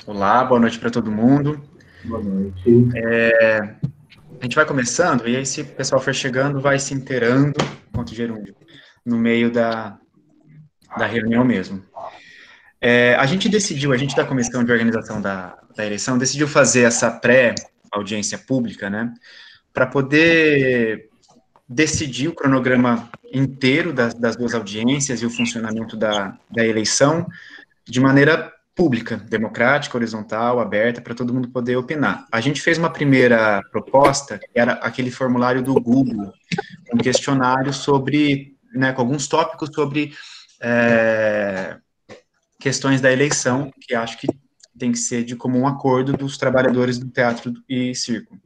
Olá, boa noite para todo mundo. Boa noite. A gente vai começando, e aí, se o pessoal for chegando, vai se inteirando, enquanto gerúndio, no meio da reunião mesmo. A gente decidiu, a gente da comissão de organização da eleição, decidiu fazer essa pré-audiência pública, né, para poder decidir o cronograma inteiro das duas audiências e o funcionamento da eleição, de maneira pública, democrática, horizontal, aberta, para todo mundo poder opinar. A gente fez uma primeira proposta, que era aquele formulário do Google, um questionário sobre, né, com alguns tópicos sobre é, questões da eleição, que acho que tem que ser de comum acordo dos trabalhadores do teatro e circo.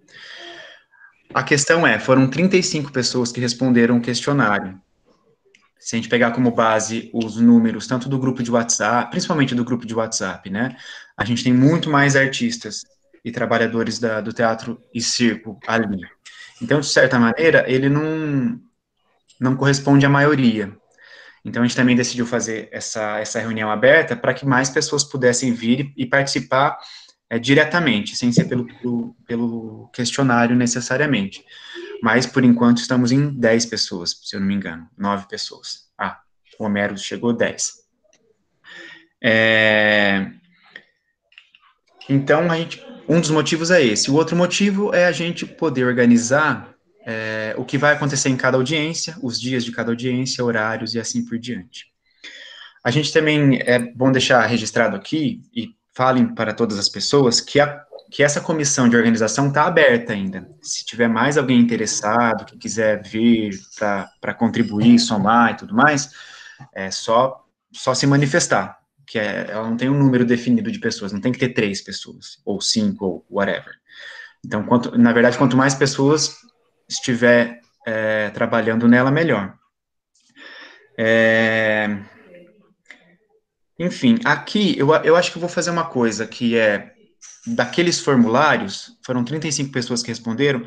A questão foram 35 pessoas que responderam o questionário. Se a gente pegar como base os números, tanto do grupo de WhatsApp, principalmente do grupo de WhatsApp, né? A gente tem muito mais artistas e trabalhadores do teatro e circo ali. Então, de certa maneira, ele não corresponde à maioria. Então, a gente também decidiu fazer essa reunião aberta para que mais pessoas pudessem vir e participar diretamente, sem ser pelo questionário necessariamente. Mas, por enquanto, estamos em 10 pessoas, se eu não me engano, 9 pessoas. Ah, o Homero chegou 10. Então, um dos motivos é esse. O outro motivo é a gente poder organizar o que vai acontecer em cada audiência, os dias de cada audiência, horários e assim por diante. A gente também é bom deixar registrado aqui, e falem para todas as pessoas, que essa comissão de organização está aberta ainda. Se tiver mais alguém interessado, que quiser vir para contribuir, somar e tudo mais, é só se manifestar, que ela não tem um número definido de pessoas, não tem que ter 3 pessoas, ou 5, ou whatever. Então, na verdade, quanto mais pessoas estiver trabalhando nela, melhor. Enfim, aqui eu acho que eu vou fazer uma coisa que daqueles formulários, foram 35 pessoas que responderam,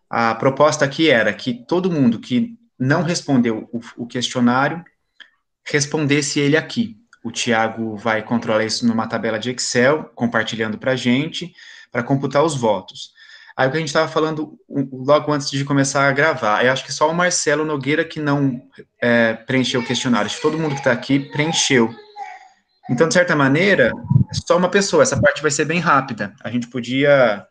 a proposta aqui era que todo mundo que não respondeu o questionário respondesse ele aqui. O Tiago vai controlar isso numa tabela de Excel, compartilhando para a gente, para computar os votos. Aí o que a gente estava falando logo antes de começar a gravar, eu acho que só o Marcelo Nogueira que não preencheu o questionário. Acho que todo mundo que está aqui preencheu. Então, de certa maneira, é só uma pessoa, essa parte vai ser bem rápida. A gente podia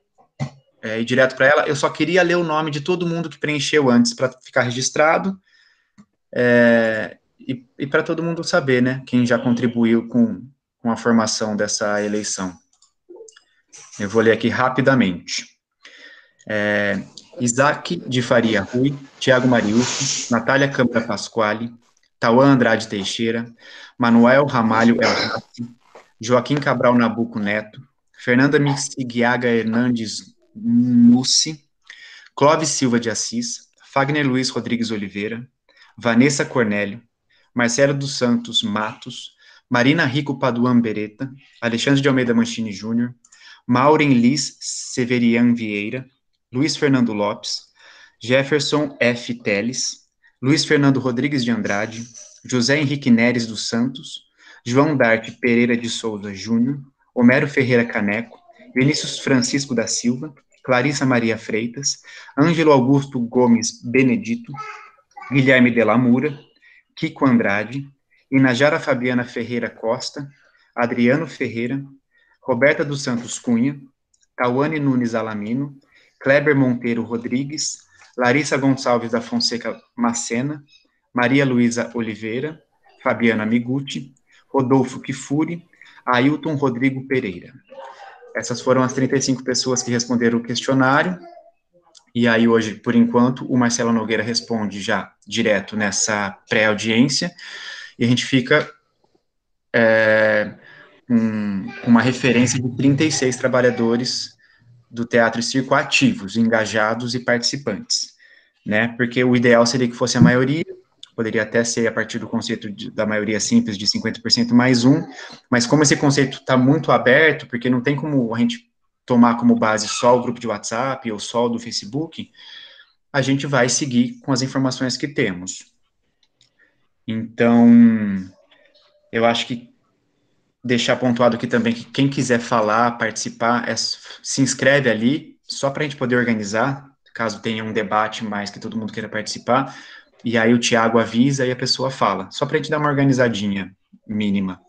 ir direto para ela. Eu só queria ler o nome de todo mundo que preencheu antes para ficar registrado e para todo mundo saber, né, quem já contribuiu com a formação dessa eleição. Eu vou ler aqui rapidamente. Isaac de Faria Rui, Tiago Mariucci, Natália Câmara Pasquale, Tauan Andrade Teixeira, Manuel Ramalho El Hassi, Joaquim Cabral Nabuco Neto, Fernanda Mixiguiaga Hernandes Mussi, Clóvis Silva de Assis, Fagner Luiz Rodrigues Oliveira, Vanessa Cornélio, Marcelo dos Santos Matos, Marina Rico Paduan Beretta, Alexandre de Almeida Manchini Júnior, Maureen Liz Severian Vieira, Luiz Fernando Lopes, Jefferson F. Teles, Luiz Fernando Rodrigues de Andrade, José Henrique Neres dos Santos, João Darte Pereira de Souza Júnior, Homero Ferreira Caneco, Vinícius Francisco da Silva, Clarissa Maria Freitas, Ângelo Augusto Gomes Benedito, Guilherme de Lamura, Kiko Andrade, Inajara Fabiana Ferreira Costa, Adriano Ferreira, Roberta dos Santos Cunha, Tawane Nunes Alamino, Kleber Monteiro Rodrigues, Larissa Gonçalves da Fonseca Macena, Maria Luísa Oliveira, Fabiana Miguti, Rodolfo Kifuri, Ailton Rodrigo Pereira. Essas foram as 35 pessoas que responderam o questionário. E aí, hoje, por enquanto, o Marcelo Nogueira responde já direto nessa pré-audiência, e a gente fica com uma referência de 36 trabalhadores do teatro e circo ativos, engajados e participantes, né? Porque o ideal seria que fosse a maioria, poderia até ser a partir do conceito da maioria simples de 50% mais um, mas como esse conceito está muito aberto, porque não tem como a gente tomar como base só o grupo de WhatsApp ou só o do Facebook, a gente vai seguir com as informações que temos. Então, eu acho que deixar pontuado aqui também que quem quiser falar, participar, se inscreve ali, só para a gente poder organizar, caso tenha um debate mais que todo mundo queira participar, e aí o Tiago avisa e a pessoa fala, só para a gente dar uma organizadinha mínima.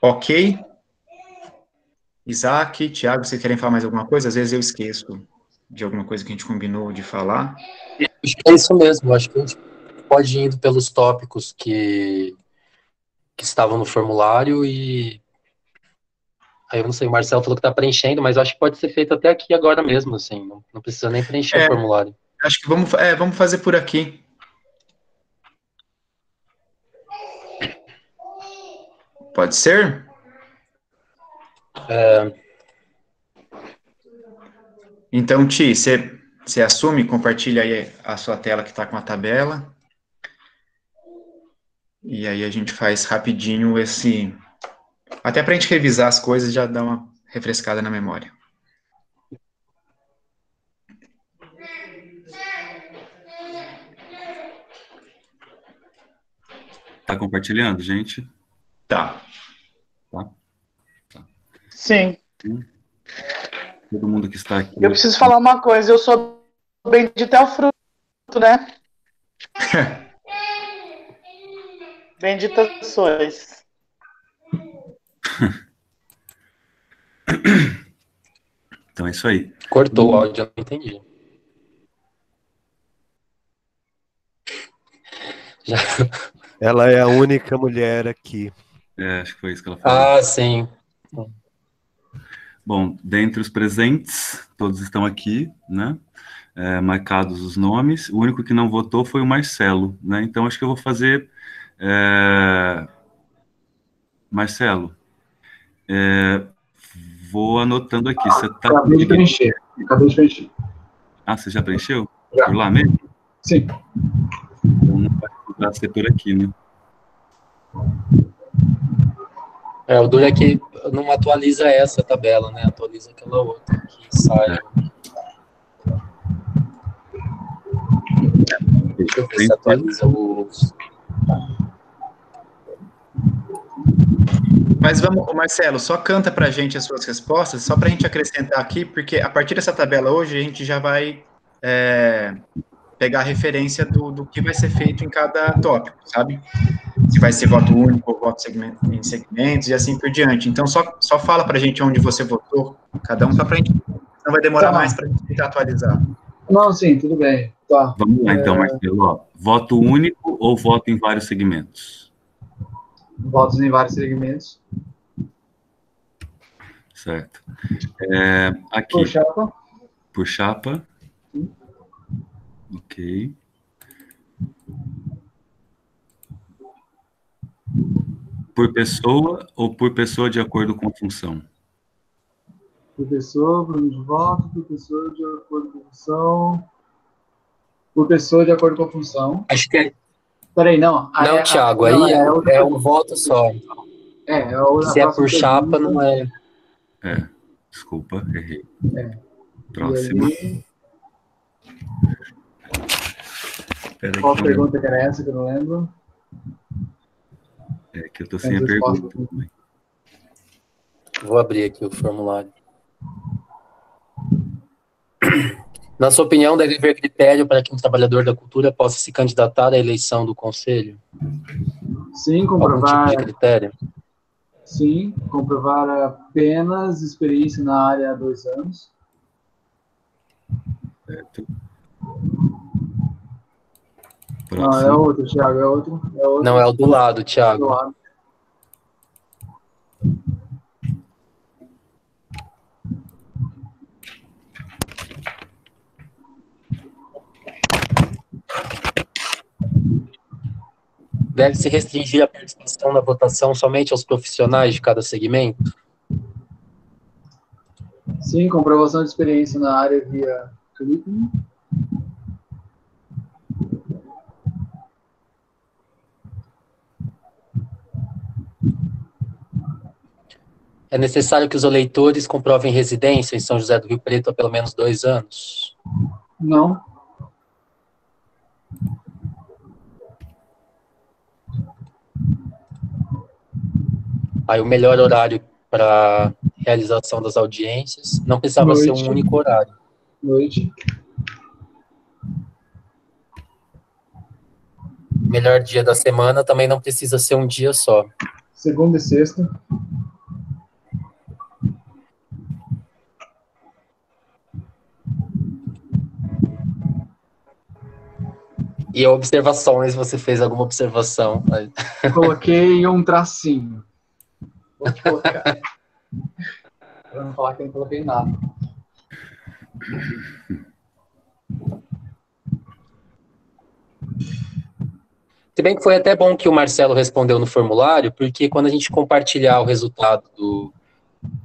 Ok? Isaac, Tiago, vocês querem falar mais alguma coisa? Às vezes eu esqueço de alguma coisa que a gente combinou de falar. Acho que é isso mesmo. Acho que a gente pode ir indo pelos tópicos que estavam no formulário e aí eu não sei, o Marcelo falou que está preenchendo, mas acho que pode ser feito até aqui agora mesmo, assim, não precisa nem preencher o É, formulário. acho que vamos fazer por aqui. Pode ser? Então, Ti, você assume, compartilha aí a sua tela que está com a tabela. E aí a gente faz rapidinho esse. Até para a gente revisar as coisas e já dar uma refrescada na memória. Tá compartilhando, gente? Tá. Tá. Sim. Todo mundo que está aqui. Eu preciso falar uma coisa, eu sou bendito é o fruto, né? Bendita sois. Então é isso aí. Cortou o áudio, eu não entendi. Já... Ela é a única mulher aqui. Acho que foi isso que ela falou. Sim. Bom, dentre os presentes, todos estão aqui, né? Marcados os nomes. O único que não votou foi o Marcelo, né? Então acho que eu vou fazer. Marcelo, vou anotando aqui. Você tá... Acabei de preencher. Ah, você já preencheu? Já. Por lá mesmo? Sim. Então não vai precisar ser por aqui, né? O duro é que não atualiza essa tabela, né? Atualiza aquela outra que sai. Deixa eu ver se atualiza os... Mas vamos, Marcelo, só canta para a gente as suas respostas, só para a gente acrescentar aqui, porque a partir dessa tabela hoje a gente já vai pegar a referência do que vai ser feito em cada tópico, sabe? Se vai ser voto único ou voto em segmentos e assim por diante. Então, só fala para a gente onde você votou, cada um, só para a gente, não vai demorar mais para a gente tentar atualizar. Não, sim, tudo bem. Tá. Vamos lá, então, Marcelo. Ó, voto único ou voto em vários segmentos? Votos em vários segmentos. Certo. Aqui. Por chapa. Por chapa. Sim. Ok. Por pessoa ou por pessoa de acordo com a função? Por pessoa, por número de voto, por pessoa de acordo com a função. Por pessoa de acordo com a função. Acho que é... Peraí, não. Não, Thiago, aí é um voto só. Se é por chapa, não é... Desculpa, errei. Próximo. Qual pergunta que era essa que eu não lembro? Que eu tô sem a pergunta. Vou abrir aqui o formulário. Na sua opinião, deve haver critério para que um trabalhador da cultura possa se candidatar à eleição do conselho? Sim, comprovar. Algum tipo de critério? Sim, comprovar apenas experiência na área há 2 anos. Certo. Não, é outro, Thiago, é outro. Não, é o do lado, Thiago. Do lado. Deve-se restringir a participação na votação somente aos profissionais de cada segmento? Sim, comprovação de experiência na área via currículo. É necessário que os eleitores comprovem residência em São José do Rio Preto há pelo menos 2 anos? Não. Aí o melhor horário para realização das audiências não precisava ser um único horário. Noite. Melhor dia da semana também não precisa ser um dia só. Segunda e sexta. E observações, você fez alguma observação? Coloquei um tracinho. Vou colocar. Pra não falar que eu não coloquei nada. Se bem que foi até bom que o Marcelo respondeu no formulário, porque quando a gente compartilhar o resultado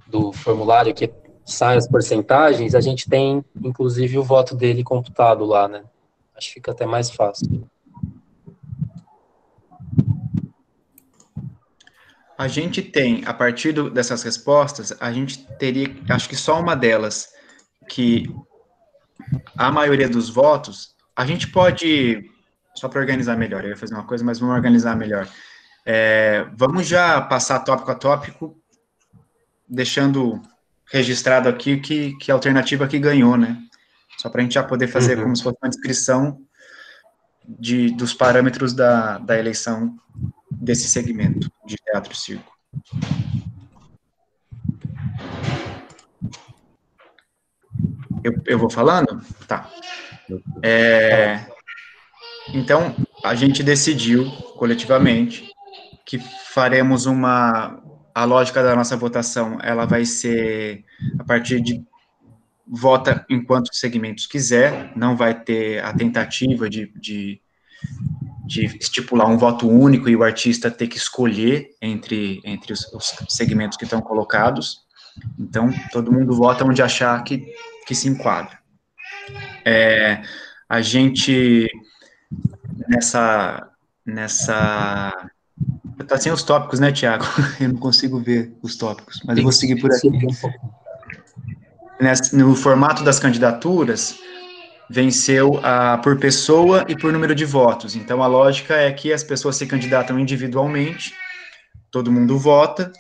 do formulário, que sai as porcentagens, a gente tem, inclusive, o voto dele computado lá, né? Acho que fica até mais fácil. A gente tem, a partir dessas respostas, a gente teria, acho que só uma delas, que a maioria dos votos, a gente pode, só para organizar melhor, eu ia fazer uma coisa, mas vamos organizar melhor. Vamos já passar tópico a tópico, deixando registrado aqui que a alternativa que ganhou, né? Só para a gente já poder fazer como se fosse uma descrição dos parâmetros da eleição desse segmento de teatro e circo. Eu vou falando? Tá. Então, a gente decidiu, coletivamente, que faremos a lógica da nossa votação, ela vai ser a partir de vota em quantos segmentos quiser, não vai ter a tentativa de estipular um voto único e o artista ter que escolher entre os segmentos que estão colocados. Então, todo mundo vota onde achar que se enquadra. A gente, nessa... Tá sem os tópicos, né, Tiago? Eu não consigo ver os tópicos, mas eu vou seguir por aqui. No formato das candidaturas, venceu por pessoa e por número de votos. Então, a lógica é que as pessoas se candidatam individualmente, todo mundo vota,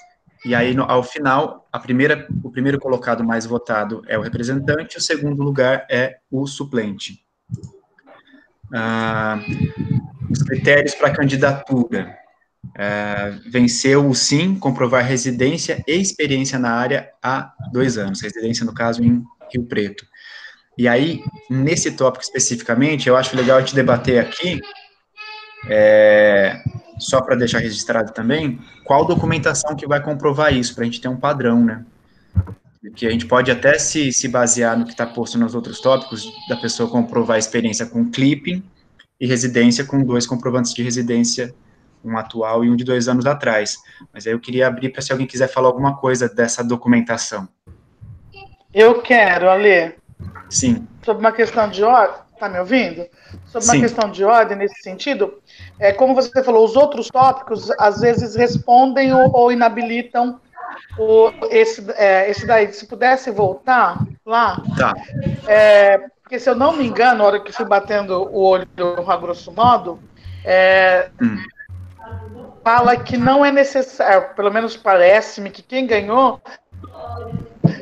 e aí, ao final, o primeiro colocado mais votado é o representante, o segundo lugar é o suplente. Os critérios para candidatura. Venceu o sim, comprovar residência e experiência na área há 2 anos, residência, no caso, em Rio Preto. E aí, nesse tópico especificamente, eu acho legal a gente debater aqui, só para deixar registrado também, qual documentação que vai comprovar isso, para a gente ter um padrão, né? Porque a gente pode até se basear no que está posto nos outros tópicos, da pessoa comprovar a experiência com clipping e residência com 2 comprovantes de residência, um atual e um de 2 anos atrás. Mas aí eu queria abrir para se alguém quiser falar alguma coisa dessa documentação. Eu quero, Ale. Sim. Sobre uma questão de ordem, tá me ouvindo? Sobre uma questão de ordem nesse sentido, como você falou, os outros tópicos às vezes respondem ou inabilitam esse daí. Se pudesse voltar lá, tá. Porque se eu não me engano, na hora que fui batendo o olho a grosso modo, fala que não é necessário, pelo menos parece-me que quem ganhou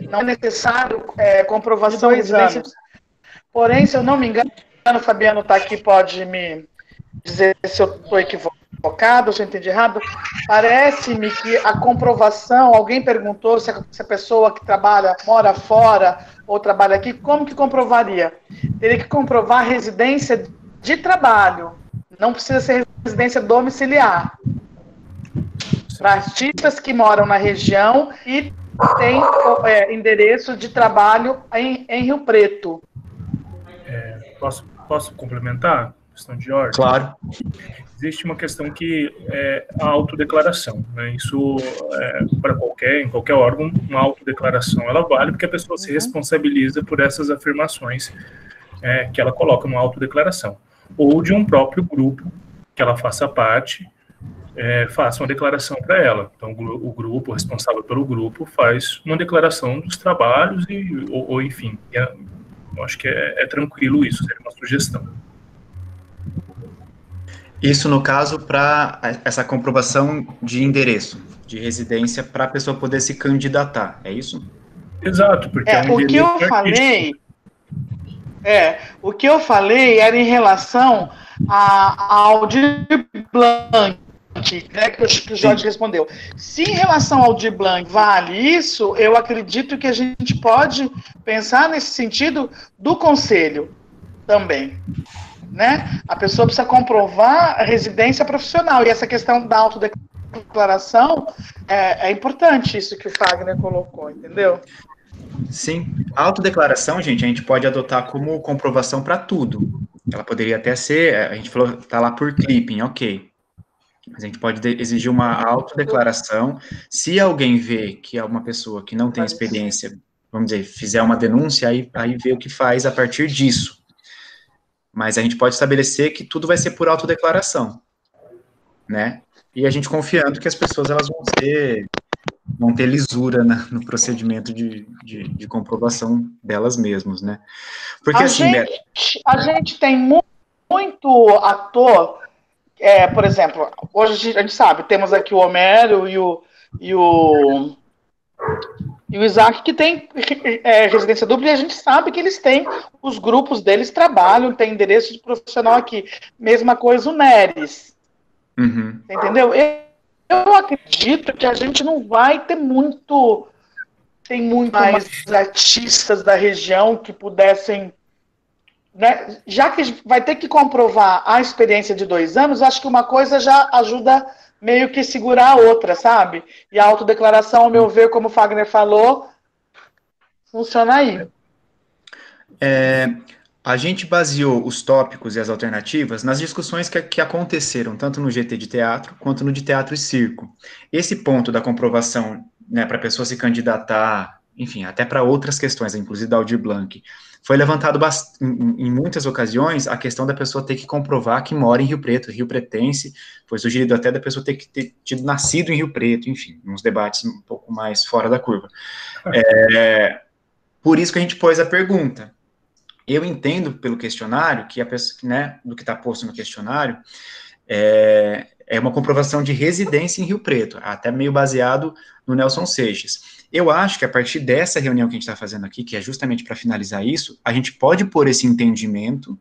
não é necessário comprovação de 2 anos. Porém, se eu não me engano, o Fabiano está aqui, pode me dizer se eu estou equivocado, se eu entendi errado. Parece-me que a comprovação, alguém perguntou se a pessoa que mora fora ou trabalha aqui, como que comprovaria? Teria que comprovar a residência de trabalho, não precisa ser residência domiciliar. Para artistas que moram na região e têm endereço de trabalho em Rio Preto. Posso complementar? Questão de ordem? Claro. Existe uma questão que é a autodeclaração, né? Isso em qualquer órgão, uma autodeclaração ela vale porque a pessoa se responsabiliza por essas afirmações que ela coloca numa autodeclaração. Ou de um próprio grupo que ela faça parte, faça uma declaração para ela. Então, o grupo, o responsável pelo grupo, faz uma declaração dos trabalhos ou enfim. Eu acho que é tranquilo isso, seria uma sugestão. Isso, no caso, para essa comprovação de endereço, de residência para a pessoa poder se candidatar, é isso? Exato, porque o que eu falei era em relação ao Aldir Blanc, né, que o Jorge respondeu. Se em relação ao Aldir Blanc vale isso, eu acredito que a gente pode pensar nesse sentido do conselho também, né? A pessoa precisa comprovar a residência profissional, e essa questão da autodeclaração é importante, isso que o Fagner colocou, entendeu? Sim, a autodeclaração, gente, a gente pode adotar como comprovação para tudo. Ela poderia até ser, a gente falou, tá lá por clipping, ok. Mas a gente pode exigir uma autodeclaração. Se alguém vê que é uma pessoa que não tem experiência, vamos dizer, fizer uma denúncia, aí vê o que faz a partir disso. Mas a gente pode estabelecer que tudo vai ser por autodeclaração, né? E a gente confiando que as pessoas elas vão ter lisura no procedimento de comprovação delas mesmas, né? Porque a gente tem muito ator, por exemplo, hoje a gente sabe, temos aqui o Homero e o Isaac, que tem residência dupla, e a gente sabe que eles têm, os grupos deles trabalham, tem endereço de profissional aqui. Mesma coisa o Neres. Uhum. Entendeu? Eu acredito que a gente não vai ter tem muito mais artistas da região que pudessem, né? Já que vai ter que comprovar a experiência de 2 anos, acho que uma coisa já ajuda meio que segurar a outra, sabe? E a autodeclaração, ao meu ver, como o Fagner falou, funciona aí. A gente baseou os tópicos e as alternativas nas discussões que aconteceram, tanto no GT de teatro, quanto no de teatro e circo. Esse ponto da comprovação, né, para a pessoa se candidatar, enfim, até para outras questões, inclusive da Aldir Blanc, foi levantado em muitas ocasiões a questão da pessoa ter que comprovar que mora em Rio Preto, Rio Pretense, foi sugerido até da pessoa ter que ter tido nascido em Rio Preto, enfim, uns debates um pouco mais fora da curva. Por isso que a gente pôs a pergunta. Eu entendo pelo questionário que a pessoa, né, do que está posto no questionário, é uma comprovação de residência em Rio Preto, até meio baseado no Nelson Seixas. Eu acho que a partir dessa reunião que a gente está fazendo aqui, que é justamente para finalizar isso, a gente pode pôr esse entendimento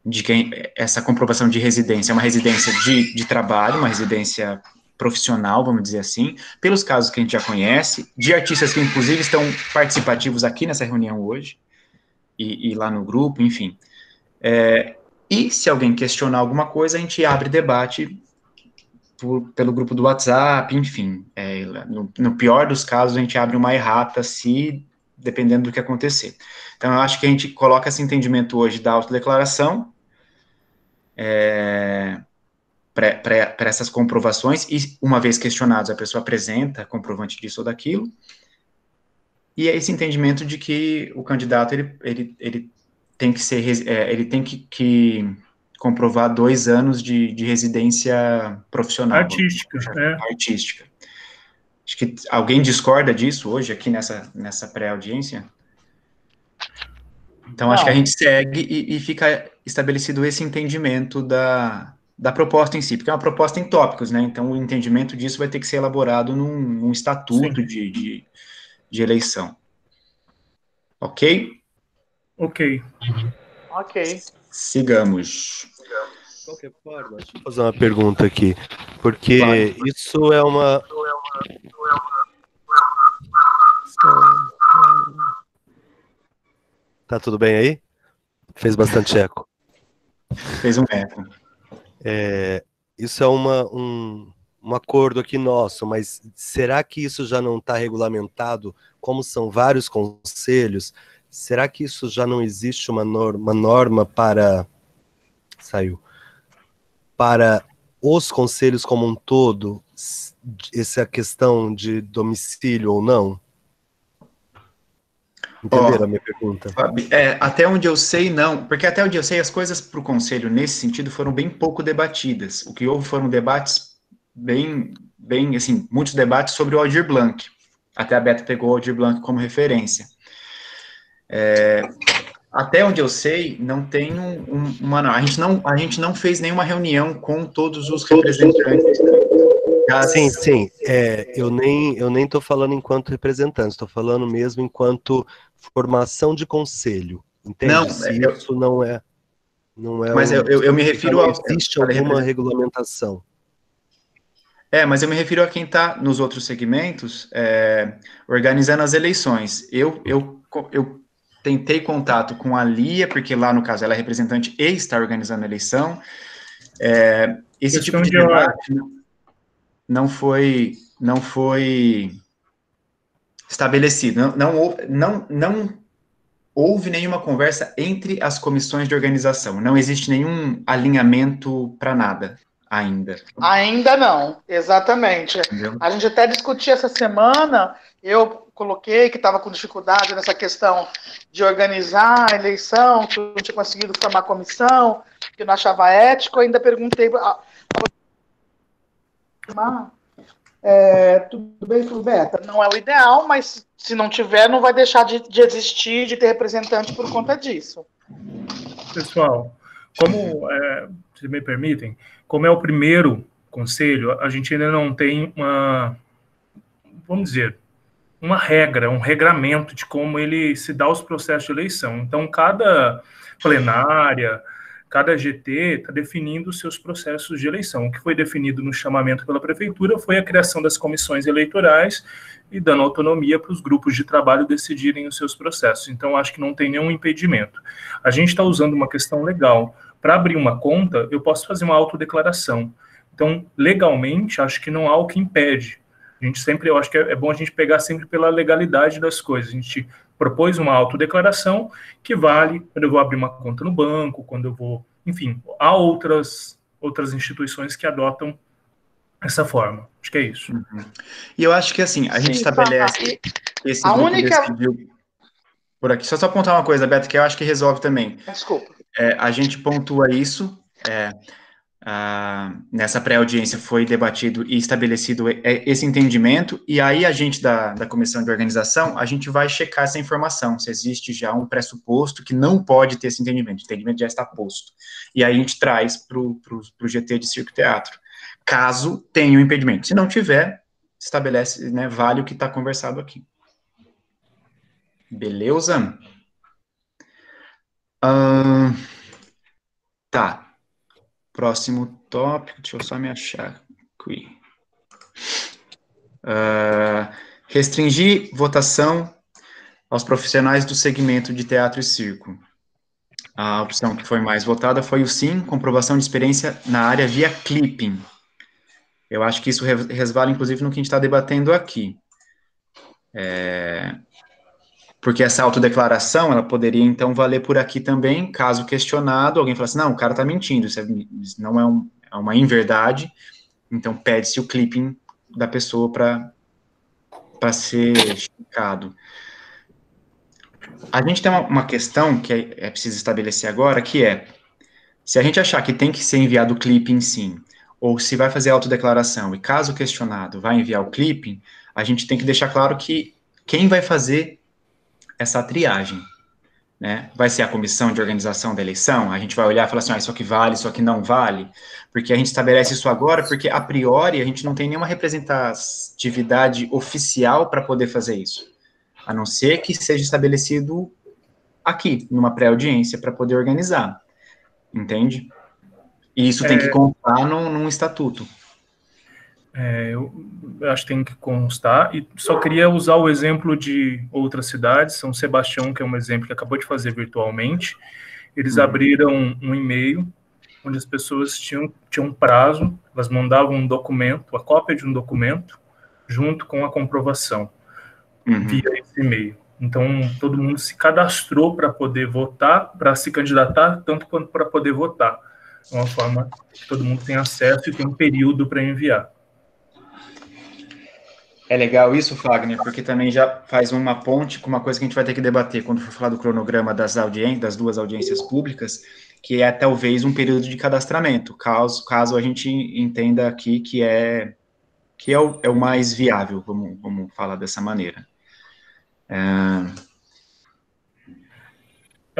de que essa comprovação de residência é uma residência de trabalho, uma residência profissional, vamos dizer assim, pelos casos que a gente já conhece, de artistas que inclusive estão participativos aqui nessa reunião hoje, e lá no grupo, enfim. E se alguém questionar alguma coisa, a gente abre debate pelo grupo do WhatsApp, enfim. No pior dos casos, a gente abre uma errata, dependendo do que acontecer. Então, eu acho que a gente coloca esse entendimento hoje da autodeclaração, para essas comprovações, e uma vez questionados, a pessoa apresenta comprovante disso ou daquilo, e é esse entendimento de que o candidato, ele tem que ele tem que comprovar 2 anos de residência profissional. Artística, Artística. Acho que alguém discorda disso hoje, aqui nessa pré-audiência? Então, acho que a gente segue e fica estabelecido esse entendimento da proposta em si, porque é uma proposta em tópicos, né? Então, o entendimento disso vai ter que ser elaborado num estatuto de eleição. Ok? Ok. Sigamos. De qualquer forma, deixa eu fazer uma pergunta aqui, porque isso é uma... Tá tudo bem aí? Fez bastante eco. Fez um eco. Isso é um acordo aqui nosso, mas será que isso já não está regulamentado? Como são vários conselhos, será que isso já não existe uma norma para... para os conselhos como um todo, essa questão de domicílio ou não? Entenderam a minha pergunta? Até onde eu sei, não. Porque até onde eu sei, as coisas para o Conselho, nesse sentido, foram bem pouco debatidas. O que houve foram debates bem assim, muitos debates sobre o Aldir Blanc. Até a Beta pegou o Aldir Blanc como referência. Até onde eu sei, não tem a gente não fez nenhuma reunião com todos os representantes Sim. Eu nem estou falando enquanto representante, estou falando mesmo enquanto formação de conselho. Entende? Não, Isso não é mas eu me refiro ao... existe alguma regulamentação. Mas eu me refiro a quem está nos outros segmentos organizando as eleições. Eu tentei contato com a Lia, porque lá, no caso, ela é representante e está organizando a eleição. Esse tipo de debate não foi estabelecido. Não houve nenhuma conversa entre as comissões de organização. Não existe nenhum alinhamento para nada ainda. Ainda não, exatamente. Entendeu? A gente até discutiu essa semana, eu coloquei que estava com dificuldade nessa questão de organizar a eleição, que eu não tinha conseguido formar comissão, que eu não achava ético, eu ainda perguntei... tudo bem, Fulveta? Não é o ideal, mas se não tiver, não vai deixar de existir, de ter representante por conta disso. Pessoal, como, se me permitem, como é o primeiro conselho, a gente ainda não tem uma regra, um regramento de como ele se dá os processos de eleição. Então, cada plenária, cada GT está definindo os seus processos de eleição. O que foi definido no chamamento pela prefeitura foi a criação das comissões eleitorais e dando autonomia para os grupos de trabalho decidirem os seus processos. Então, acho que não tem nenhum impedimento. A gente está usando uma questão legal. Para abrir uma conta, eu posso fazer uma autodeclaração. Então, legalmente, acho que não há o que impede. Eu acho que é bom a gente pegar sempre pela legalidade das coisas. A gente propôs uma autodeclaração que vale quando eu vou abrir uma conta no banco, quando eu vou... Enfim, há outras instituições que adotam essa forma. Acho que é isso. Uhum. E eu acho que, assim, a gente estabelece esse a grupo única... decidiu por aqui. Só apontar uma coisa, Beto, que eu acho que resolve também. Desculpa. A gente pontua isso... nessa pré-audiência foi debatido e estabelecido esse entendimento, e aí a gente da comissão de organização, a gente vai checar essa informação, se existe já um pressuposto que não pode ter esse entendimento, o entendimento já está posto, e aí a gente traz para o GT de Circo e Teatro, caso tenha um impedimento. Se não tiver, estabelece, né, vale o que está conversado aqui. Beleza? Tá. Próximo tópico, deixa eu só me achar aqui. Restringir votação aos profissionais do segmento de teatro e circo. A opção que foi mais votada foi o sim, comprovação de experiência na área via clipping. Eu acho que isso resvala, inclusive, no que a gente está debatendo aqui. Porque essa autodeclaração, ela poderia, então, valer por aqui também, caso questionado, alguém falasse, não, o cara está mentindo, isso não é uma inverdade, então pede-se o clipping da pessoa para ser checado. A gente tem uma questão que é preciso estabelecer agora, que é, se a gente achar que tem que ser enviado o clipping sim, ou se vai fazer a autodeclaração, e caso questionado vai enviar o clipping, a gente tem que deixar claro que quem vai fazer essa triagem, né? Vai ser a comissão de organização da eleição? A gente vai olhar e falar assim, isso aqui vale, isso aqui não vale? Porque a gente estabelece isso agora, porque a priori a gente não tem nenhuma representatividade oficial para poder fazer isso, a não ser que seja estabelecido aqui, numa pré-audiência, para poder organizar, entende? E isso tem que constar num estatuto. Eu acho que tem que constar, e só queria usar o exemplo de outras cidades. São Sebastião, que é um exemplo que acabou de fazer virtualmente. Eles abriram um e-mail, onde as pessoas tinham um prazo, elas mandavam um documento, a cópia de um documento, junto com a comprovação, via esse e-mail. Então, todo mundo se cadastrou para poder votar, para se candidatar, tanto quanto para poder votar. É uma forma que todo mundo tem acesso e tem um período para enviar. É legal isso, Fagner, porque também já faz uma ponte com uma coisa que a gente vai ter que debater quando for falar do cronograma das duas audiências públicas, que é talvez um período de cadastramento, caso a gente entenda aqui que é o mais viável, vamos falar dessa maneira.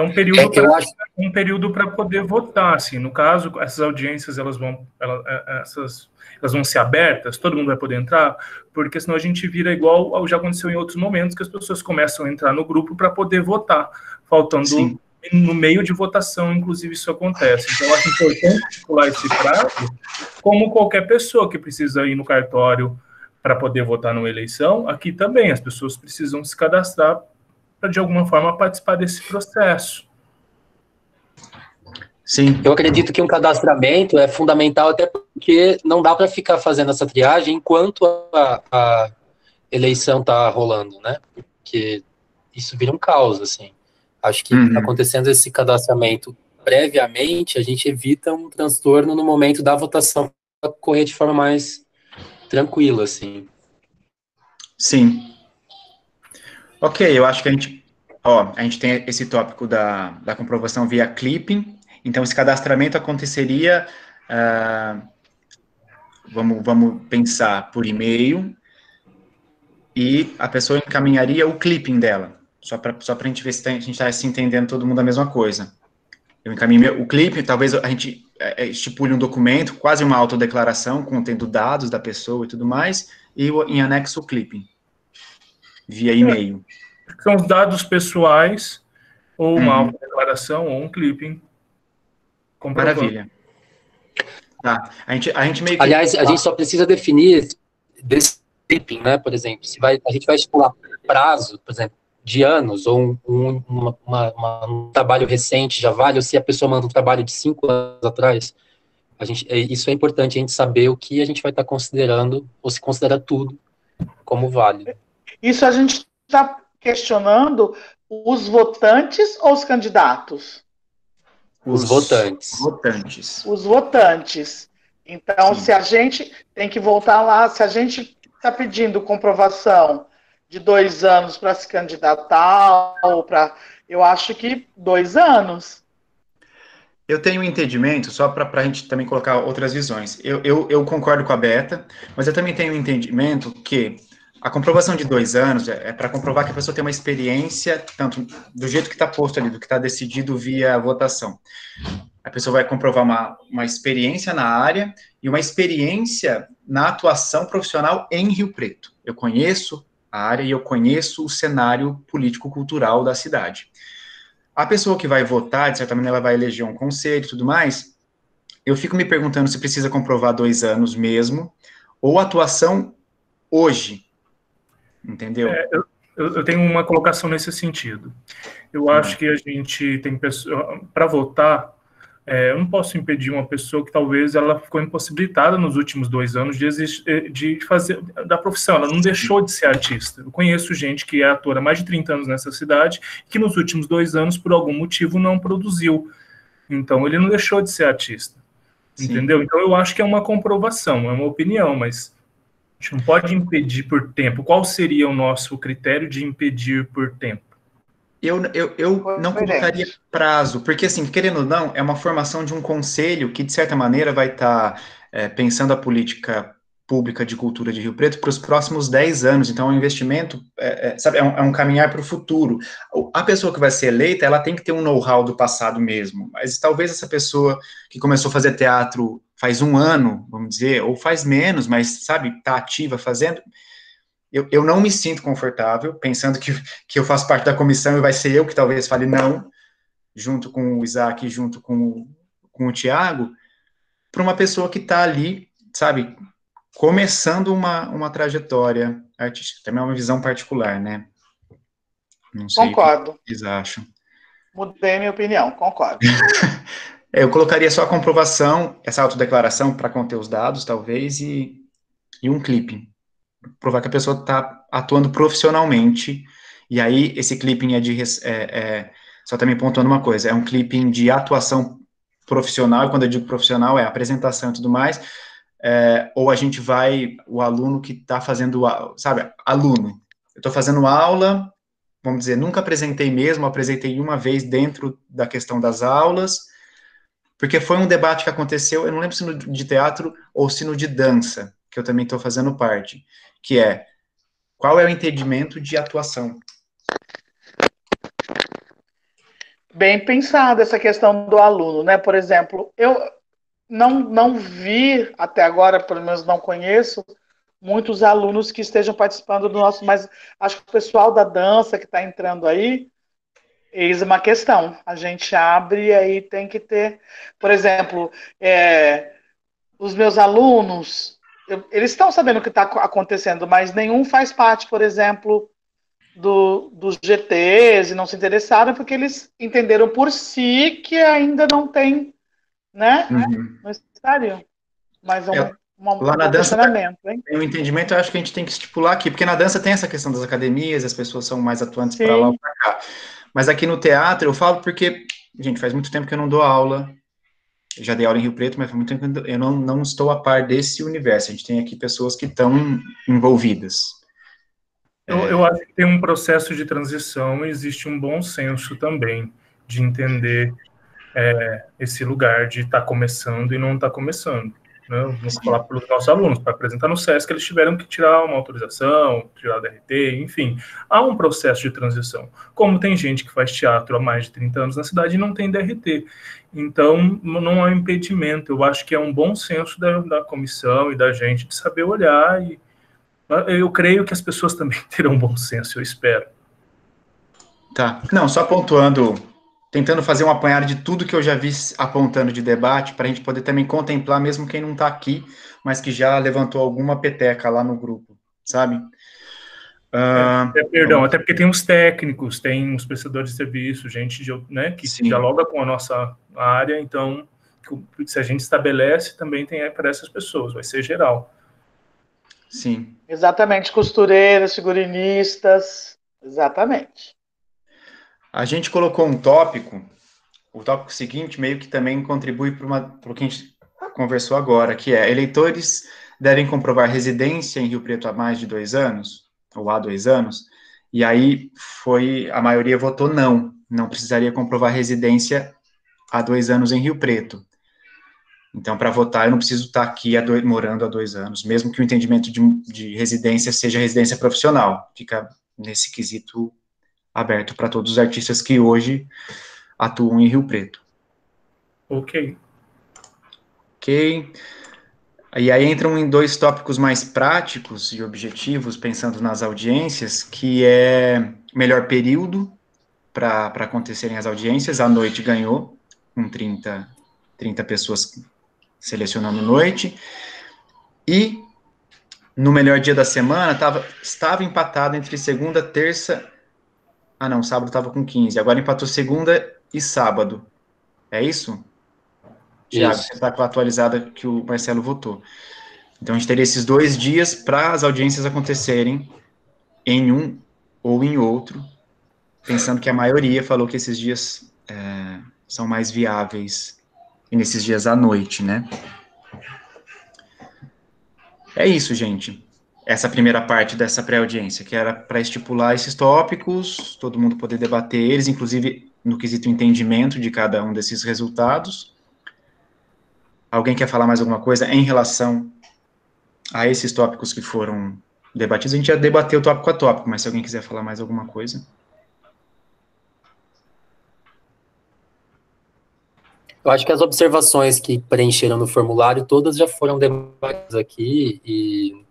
É um período para poder votar, assim. No caso, essas audiências elas vão ser abertas, todo mundo vai poder entrar, porque senão a gente vira igual ao já aconteceu em outros momentos, que as pessoas começam a entrar no grupo para poder votar, faltando Sim. no meio de votação, inclusive isso acontece. Então, eu acho importante estipular esse prazo, como qualquer pessoa que precisa ir no cartório para poder votar numa eleição, aqui também as pessoas precisam se cadastrar para, de alguma forma, participar desse processo. Sim. Eu acredito que um cadastramento é fundamental, até porque não dá para ficar fazendo essa triagem enquanto a eleição está rolando, né? Porque isso vira um caos, assim. Acho que acontecendo esse cadastramento previamente, a gente evita um transtorno no momento da votação para correr de forma mais tranquila, assim. Sim. Ok, eu acho que a gente tem esse tópico da comprovação via clipping, então esse cadastramento aconteceria, vamos pensar, por e-mail, e a pessoa encaminharia o clipping dela, só para a gente ver se a gente está se entendendo todo mundo a mesma coisa. Eu encaminho o clipping, talvez a gente estipule um documento, quase uma autodeclaração, contendo dados da pessoa e tudo mais, e em anexo o clipping, via e-mail. São os dados pessoais, ou uma autodeclaração, ou um clipping. Maravilha. Tá. A gente meio que... Aliás, a gente só precisa definir desse clipping, né? Por exemplo, a gente vai estipular prazo, por exemplo, de anos, ou um trabalho recente já vale, ou se a pessoa manda um trabalho de 5 anos atrás. Isso é importante, a gente saber o que a gente vai estar considerando, ou se considera tudo como válido. Isso a gente está questionando os votantes ou os candidatos? Os votantes. Os votantes. Então, Sim. se a gente tem que voltar lá, se a gente está pedindo comprovação de 2 anos para se candidatar, eu acho que 2 anos. Eu tenho um entendimento, só para a gente também colocar outras visões. Eu concordo com a Beta, mas eu também tenho um entendimento que a comprovação de 2 anos é para comprovar que a pessoa tem uma experiência, tanto do jeito que está posto ali, do que está decidido via votação. A pessoa vai comprovar uma experiência na área e uma experiência na atuação profissional em Rio Preto. Eu conheço a área e eu conheço o cenário político-cultural da cidade. A pessoa que vai votar, de certa maneira, ela vai eleger um conselho e tudo mais, eu fico me perguntando se precisa comprovar 2 anos mesmo, ou atuação hoje, entendeu? Eu tenho uma colocação nesse sentido. Eu acho que a gente tem pessoa para votar. Eu não posso impedir uma pessoa que talvez ela ficou impossibilitada nos últimos 2 anos de fazer da profissão, ela não deixou de ser artista. Eu conheço gente que é atora há mais de 30 anos nessa cidade, que nos últimos 2 anos, por algum motivo, não produziu. Então, ele não deixou de ser artista. Sim. Entendeu? Então, eu acho que é uma comprovação, é uma opinião, mas a gente não pode impedir por tempo. Qual seria o nosso critério de impedir por tempo? Eu não colocaria prazo, porque, assim, querendo ou não, é uma formação de um conselho que, de certa maneira, vai estar pensando a política pública de cultura de Rio Preto para os próximos 10 anos. Então, é um investimento, sabe, é um caminhar para o futuro. A pessoa que vai ser eleita, ela tem que ter um know-how do passado mesmo, mas talvez essa pessoa que começou a fazer teatro faz 1 ano, vamos dizer, ou faz menos, mas, sabe, está ativa fazendo... Eu não me sinto confortável, pensando que eu faço parte da comissão e vai ser eu que talvez fale não, junto com o Isaac, junto com o Tiago, para uma pessoa que está ali, sabe, começando uma trajetória artística. Também é uma visão particular, né? Não sei. Concordo. O que vocês acham. Mudei minha opinião, concordo. Eu colocaria só a comprovação, essa autodeclaração para conter os dados, talvez, e um clipping. Provar que a pessoa está atuando profissionalmente, e aí esse clipping só também pontuando uma coisa, é um clipping de atuação profissional, e quando eu digo profissional é apresentação e tudo mais, ou a gente vai, o aluno que está fazendo, sabe, aluno, eu estou fazendo aula, vamos dizer, nunca apresentei mesmo, apresentei uma vez dentro da questão das aulas, porque foi um debate que aconteceu, eu não lembro se no de teatro ou se no de dança, que eu também estou fazendo parte, que é, qual é o entendimento de atuação? bem pensada essa questão do aluno, né? Por exemplo, eu não vi até agora, pelo menos não conheço, muitos alunos que estejam participando do nosso, mas acho que o pessoal da dança que está entrando aí, eis uma questão. A gente abre e aí tem que ter, por exemplo, os meus alunos, eles estão sabendo o que está acontecendo, mas nenhum faz parte, por exemplo, dos GTs e não se interessaram porque eles entenderam por si que ainda não tem, né? Não estariam. Mas lá na dança questionamento, hein? tem um entendimento, eu acho que a gente tem que estipular aqui, porque na dança tem essa questão das academias, as pessoas são mais atuantes para lá ou para cá. Mas aqui no teatro eu falo porque, gente, faz muito tempo que eu não dou aula. Eu já dei aula em Rio Preto, mas faz muito tempo que eu não estou a par desse universo. A gente tem aqui pessoas que estão envolvidas. Eu acho que tem um processo de transição, existe um bom senso também de entender esse lugar de estar começando e não estar começando. Né? Vamos falar para os nossos alunos, para apresentar no SESC, eles tiveram que tirar uma autorização, tirar a DRT, enfim. Há um processo de transição. Como tem gente que faz teatro há mais de 30 anos na cidade e não tem DRT. Então, não há impedimento. Eu acho que é um bom senso da comissão e da gente de saber olhar e eu creio que as pessoas também terão bom senso, eu espero. Tá. Não, só pontuando, tentando fazer um apanhado de tudo que eu já vi apontando de debate, para a gente poder também contemplar, mesmo quem não está aqui, mas que já levantou alguma peteca lá no grupo, sabe? Perdão, até porque tem os técnicos, tem os prestadores de serviço, gente né, que dialoga com a nossa área, então, se a gente estabelece, também tem para essas pessoas, vai ser geral. Sim. Exatamente, costureiras, figurinistas, exatamente. A gente colocou um tópico, o tópico seguinte meio que também contribui para o que a gente conversou agora, que é: eleitores devem comprovar residência em Rio Preto há mais de 2 anos, ou há 2 anos, e aí a maioria votou não precisaria comprovar residência há 2 anos em Rio Preto. Então, para votar, eu não preciso estar aqui morando há 2 anos, mesmo que o entendimento de residência seja residência profissional. Fica nesse quesito aberto para todos os artistas que hoje atuam em Rio Preto. Ok. E aí entram em 2 tópicos mais práticos e objetivos, pensando nas audiências, que é melhor período para acontecerem as audiências. A noite ganhou, com 30 pessoas selecionando noite, e no melhor dia da semana estava empatado entre segunda, terça, sábado estava com 15, agora empatou segunda e sábado, é isso? Tiago, você está com a atualizada que o Marcelo votou. Então a gente teria esses 2 dias para as audiências acontecerem em um ou em outro, pensando que a maioria falou que esses dias são mais viáveis, e nesses dias à noite, né? É isso, gente. Essa primeira parte dessa pré-audiência, que era para estipular esses tópicos, todo mundo poder debater eles, inclusive no quesito entendimento de cada um desses resultados. Alguém quer falar mais alguma coisa em relação a esses tópicos que foram debatidos? A gente já debateu tópico a tópico, mas se alguém quiser falar mais alguma coisa. Eu acho que as observações que preencheram no formulário, todas já foram debatidas aqui e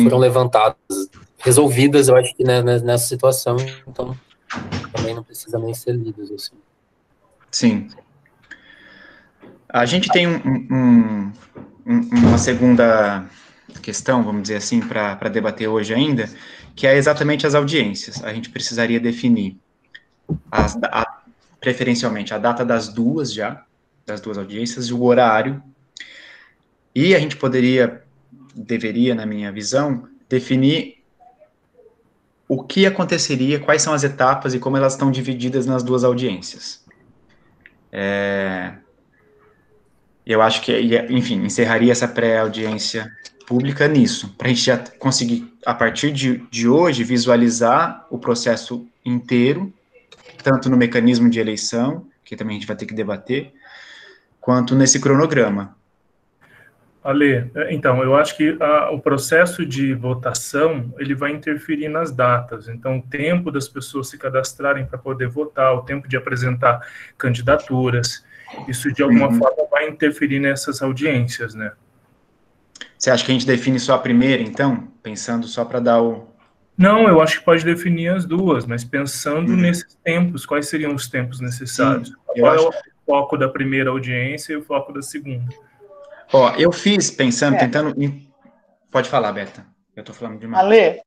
foram levantadas, resolvidas, eu acho que né, nessa situação, então também não precisa nem ser lidas, assim. Sim. A gente tem uma segunda questão, vamos dizer assim, para debater hoje ainda, que é exatamente as audiências. A gente precisaria definir, preferencialmente, a data das duas audiências e o horário. E a gente deveria, na minha visão, definir o que aconteceria, quais são as etapas e como elas estão divididas nas 2 audiências. Eu acho que, enfim, encerraria essa pré-audiência pública nisso, para a gente já conseguir, a partir de hoje, visualizar o processo inteiro, tanto no mecanismo de eleição, que também a gente vai ter que debater, quanto nesse cronograma. Ale, então, eu acho que o processo de votação, ele vai interferir nas datas. Então, o tempo das pessoas se cadastrarem para poder votar, o tempo de apresentar candidaturas, isso de alguma forma vai interferir nessas audiências, né? Você acha que a gente define só a primeira, então? Pensando só para dar o... Não, eu acho que pode definir as duas, mas pensando nesses tempos, quais seriam os tempos necessários? Sim, Qual é o foco da primeira audiência e o foco da segunda? Ó, eu fiz pensando, tentando... Pode falar, Berta. Eu estou falando demais. Ale,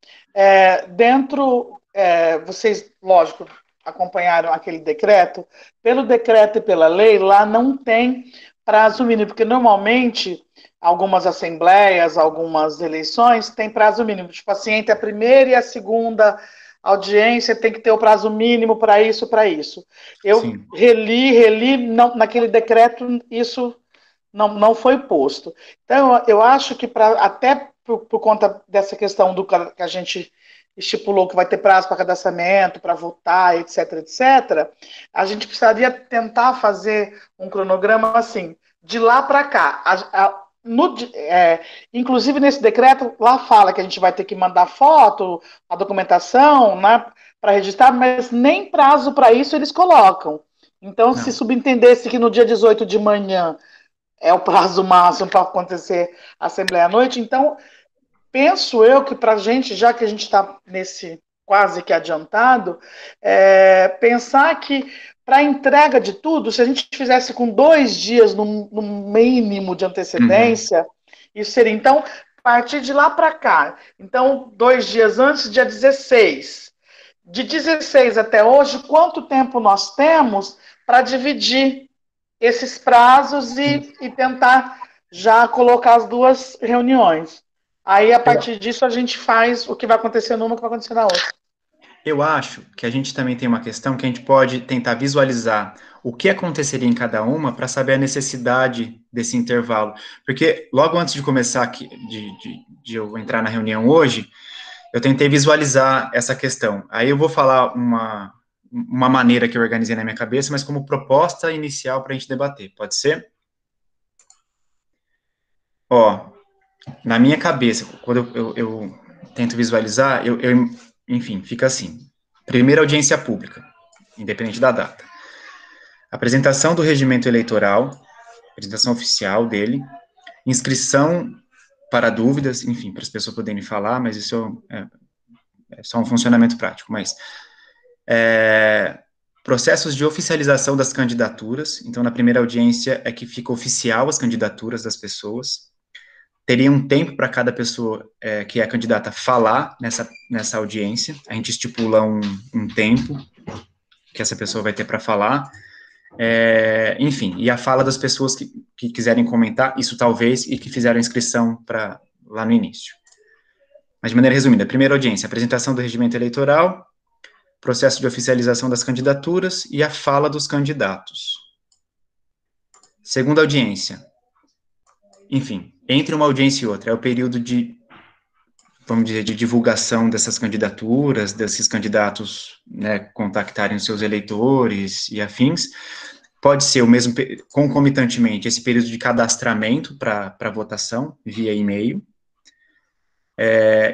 vocês, lógico, acompanharam aquele decreto. Pelo decreto e pela lei, lá não tem prazo mínimo, porque normalmente algumas assembleias, algumas eleições têm prazo mínimo. Tipo assim, entre a primeira e a segunda audiência tem que ter o prazo mínimo para isso, para isso. Eu Sim. reli, não, naquele decreto isso não foi posto. Então, eu acho que até por conta dessa questão do que a gente estipulou que vai ter prazo para cadastramento, para votar, etc, etc, a gente precisaria tentar fazer um cronograma assim, de lá para cá. Inclusive, nesse decreto, lá fala que a gente vai ter que mandar foto, a documentação, né, para registrar, mas nem prazo para isso eles colocam. Então, se subentendesse que no dia 18 de manhã é o prazo máximo para acontecer a Assembleia à noite, então penso eu que para a gente, já que a gente está nesse quase que adiantado, pensar que para a entrega de tudo, se a gente fizesse com 2 dias no mínimo de antecedência, isso seria, então, a partir de lá para cá. Então, 2 dias antes, dia 16. De 16 até hoje, quanto tempo nós temos para dividir esses prazos e tentar já colocar as 2 reuniões. Aí, a partir disso, a gente faz o que vai acontecer numa e o que vai acontecer na outra. Eu acho que a gente também tem uma questão que a gente pode tentar visualizar o que aconteceria em cada uma para saber a necessidade desse intervalo. Porque logo antes de começar aqui, de eu entrar na reunião hoje, eu tentei visualizar essa questão. Aí eu vou falar uma maneira que eu organizei na minha cabeça, mas como proposta inicial para a gente debater. Pode ser? Ó, na minha cabeça, quando eu tento visualizar, enfim, fica assim. Primeira audiência pública, independente da data. Apresentação do regimento eleitoral, apresentação oficial dele, inscrição para dúvidas, enfim, para as pessoas poderem falar, mas isso é só um funcionamento prático, mas processos de oficialização das candidaturas, então na primeira audiência é que fica oficial as candidaturas das pessoas, teria um tempo para cada pessoa que é candidata falar nessa audiência, a gente estipula um tempo que essa pessoa vai ter para falar, enfim, e a fala das pessoas que quiserem comentar, isso talvez, e que fizeram inscrição lá no início. Mas de maneira resumida, primeira audiência, apresentação do regimento eleitoral, processo de oficialização das candidaturas e a fala dos candidatos. Segunda audiência, enfim, entre uma audiência e outra, é o período vamos dizer, de divulgação dessas candidaturas, desses candidatos, né, contactarem os seus eleitores e afins. Pode ser o mesmo, concomitantemente, esse período de cadastramento para votação, via e-mail.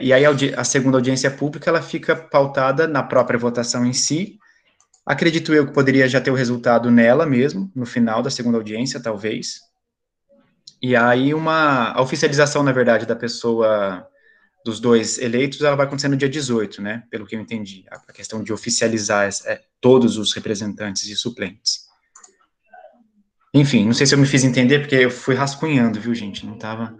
E aí a segunda audiência pública, ela fica pautada na própria votação em si. Acredito eu que poderia já ter o resultado nela mesmo, no final da segunda audiência, talvez. E aí a oficialização, na verdade, da pessoa, dos 2 eleitos, ela vai acontecer no dia 18, né, pelo que eu entendi, a questão de oficializar todos os representantes e suplentes. Enfim, não sei se eu me fiz entender, porque eu fui rascunhando, viu, gente, não estava...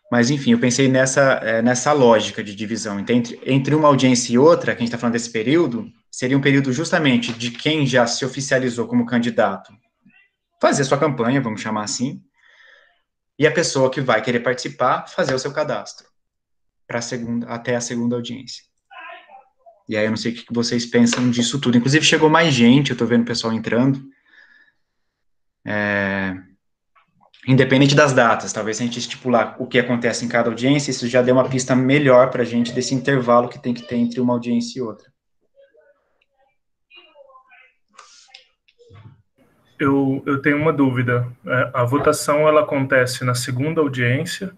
Mas, enfim, eu pensei nessa lógica de divisão. Então, entre uma audiência e outra, que a gente está falando desse período, seria um período justamente de quem já se oficializou como candidato fazer sua campanha, vamos chamar assim, e a pessoa que vai querer participar fazer o seu cadastro até a segunda audiência. E aí eu não sei o que vocês pensam disso tudo. Inclusive chegou mais gente, eu estou vendo o pessoal entrando. Independente das datas, talvez se a gente estipular o que acontece em cada audiência, isso já deu uma pista melhor para a gente desse intervalo que tem que ter entre uma audiência e outra. Eu tenho uma dúvida. A votação ela acontece na segunda audiência,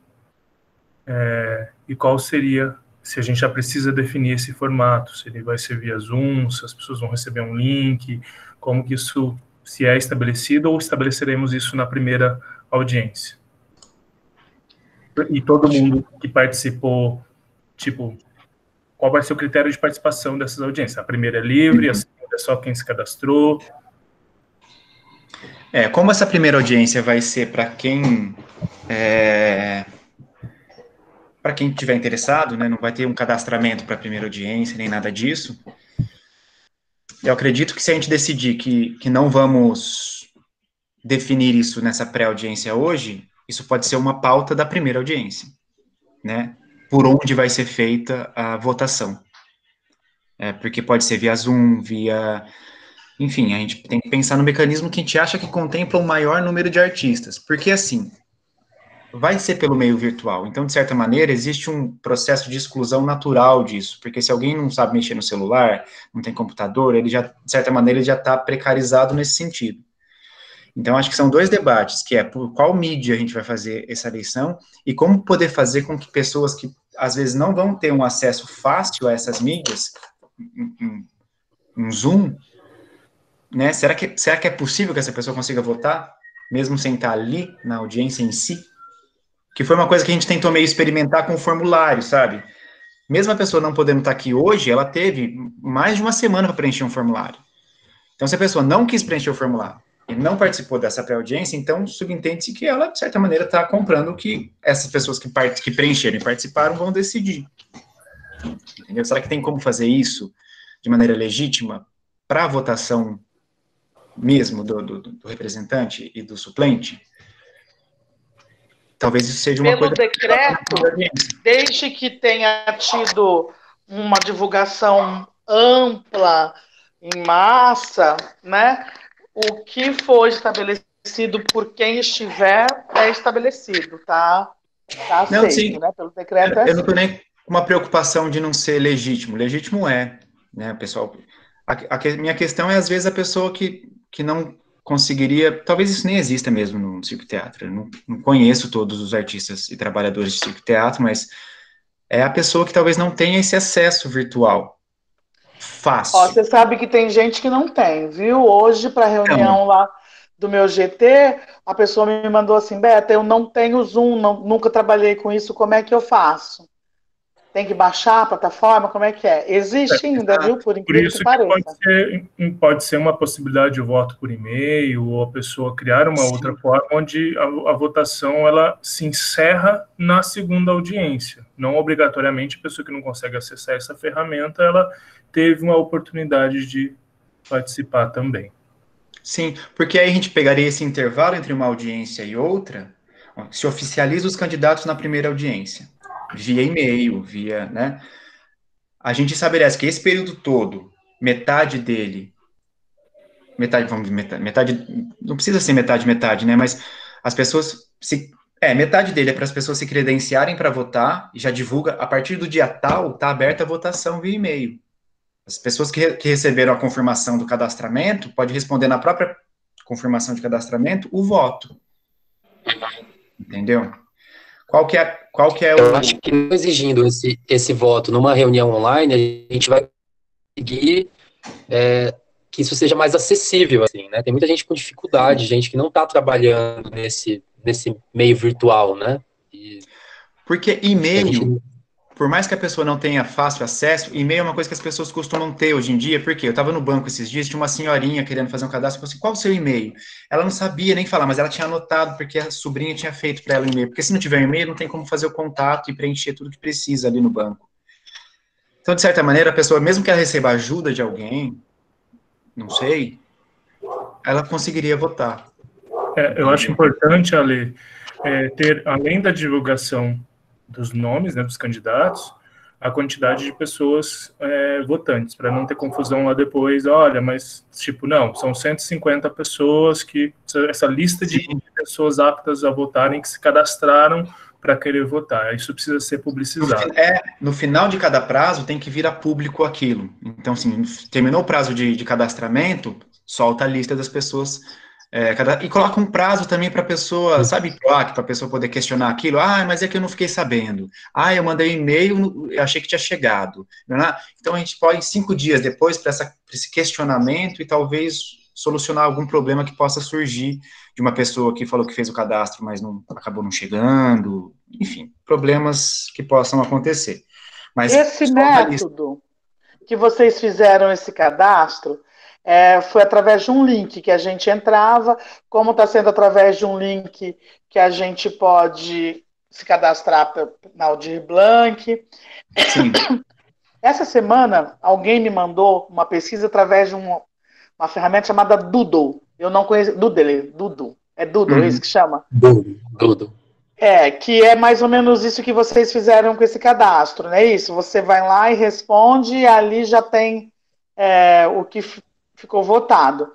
e qual seria, se a gente já precisa definir esse formato, se ele vai ser via Zoom, se as pessoas vão receber um link, como que isso, se é estabelecido ou estabeleceremos isso na primeira audiência? E todo mundo que participou, tipo, qual vai ser o critério de participação dessas audiências? A primeira é livre, a segunda é só quem se cadastrou? Como essa primeira audiência vai ser para quem tiver interessado, né, não vai ter um cadastramento para a primeira audiência, nem nada disso, eu acredito que se a gente decidir que não vamos definir isso nessa pré-audiência hoje, isso pode ser uma pauta da primeira audiência, né, por onde vai ser feita a votação. Porque pode ser via Zoom, enfim, a gente tem que pensar no mecanismo que a gente acha que contempla o maior número de artistas, porque assim, vai ser pelo meio virtual, então, de certa maneira, existe um processo de exclusão natural disso, porque se alguém não sabe mexer no celular, não tem computador, ele já, de certa maneira, ele já está precarizado nesse sentido. Então, acho que são dois debates, que é por qual mídia a gente vai fazer essa eleição, e como poder fazer com que pessoas que, às vezes, não vão ter um acesso fácil a essas mídias, um Zoom, né? Será que é possível que essa pessoa consiga votar, mesmo sem estar ali na audiência em si? Que foi uma coisa que a gente tentou meio experimentar com o formulário, sabe? Mesmo a pessoa não podendo estar aqui hoje, ela teve mais de uma semana para preencher um formulário. Então, se a pessoa não quis preencher o formulário e não participou dessa pré-audiência, então subentende-se que ela, de certa maneira, está comprando o que essas pessoas que preencheram e participaram vão decidir. Entendeu? Será que tem como fazer isso de maneira legítima para a votação mesmo do representante e do suplente? Talvez isso seja uma coisa... Pelo decreto, desde que tenha tido uma divulgação ampla, em massa, né? O que for estabelecido por quem estiver é estabelecido, tá? Tá aceito, não, sim, né? Pelo decreto eu não estou nem com uma preocupação de não ser legítimo. Legítimo né, pessoal? Minha questão é, às vezes, a pessoa que não conseguiria, talvez isso nem exista mesmo no circo teatro, eu não conheço todos os artistas e trabalhadores de circo teatro, mas é a pessoa que talvez não tenha esse acesso virtual fácil. Você sabe que tem gente que não tem, viu? Hoje, para a reunião lá do meu GT, a pessoa me mandou assim, Beta, eu não tenho Zoom, nunca trabalhei com isso, como é que eu faço? Tem que baixar a plataforma? Como é que é? Existe ainda, viu? Por incrível que pareça. Pode ser uma possibilidade de voto por e-mail, ou a pessoa criar uma outra forma onde a votação ela se encerra na segunda audiência. Não obrigatoriamente a pessoa que não consegue acessar essa ferramenta, ela teve uma oportunidade de participar também. Sim, porque aí a gente pegaria esse intervalo entre uma audiência e outra, se oficializa os candidatos na primeira audiência, via e-mail, né? A gente estabelece que esse período todo, metade dele, metade, não precisa ser metade, né? Mas as pessoas, metade dele é para as pessoas se credenciarem para votar, e já divulga, a partir do dia tal, está aberta a votação via e-mail. As pessoas que receberam a confirmação do cadastramento, pode responder na própria confirmação de cadastramento o voto. Entendeu? Qual que é o... Eu acho que não exigindo esse voto numa reunião online, a gente vai conseguir que isso seja mais acessível, assim, né? Tem muita gente com dificuldade, gente que não está trabalhando nesse meio virtual, né? Porque e-mail, por mais que a pessoa não tenha fácil acesso, e-mail é uma coisa que as pessoas costumam ter hoje em dia, porque eu estava no banco esses dias, tinha uma senhorinha querendo fazer um cadastro, falou assim, qual o seu e-mail? Ela não sabia nem falar, mas ela tinha anotado, porque a sobrinha tinha feito para ela o e-mail, porque se não tiver e-mail, não tem como fazer o contato e preencher tudo que precisa ali no banco. Então, de certa maneira, a pessoa, mesmo que ela receba ajuda de alguém, não sei, ela conseguiria votar. Eu acho importante, Ale, ter, além da divulgação dos nomes, né, dos candidatos, a quantidade de pessoas votantes, para não ter confusão lá depois, olha, mas, tipo, não, são 150 pessoas essa lista de pessoas aptas a votarem que se cadastraram para querer votar, isso precisa ser publicizado. No final de cada prazo tem que vir a público aquilo, então, assim, terminou o prazo de cadastramento, solta a lista das pessoas E coloca um prazo também para a pessoa, sabe, para a pessoa poder questionar aquilo. Ah, mas é que eu não fiquei sabendo. Ah, eu mandei um e-mail, eu achei que tinha chegado. Né? Então, a gente pode, 5 dias depois, para esse questionamento e talvez solucionar algum problema que possa surgir de uma pessoa que falou que fez o cadastro, mas acabou não chegando. Enfim, problemas que possam acontecer. Mas esse método que vocês fizeram esse cadastro, foi através de um link que a gente entrava, como está sendo através de um link que a gente pode se cadastrar na Aldir Blanc. Sim. Essa semana, alguém me mandou uma pesquisa através de uma ferramenta chamada Doodle. Eu não conheço. Doodle. É Doodle, é isso que chama? Doodle. Que é mais ou menos isso que vocês fizeram com esse cadastro, não é isso? Você vai lá e responde, e ali já tem o que ficou votado.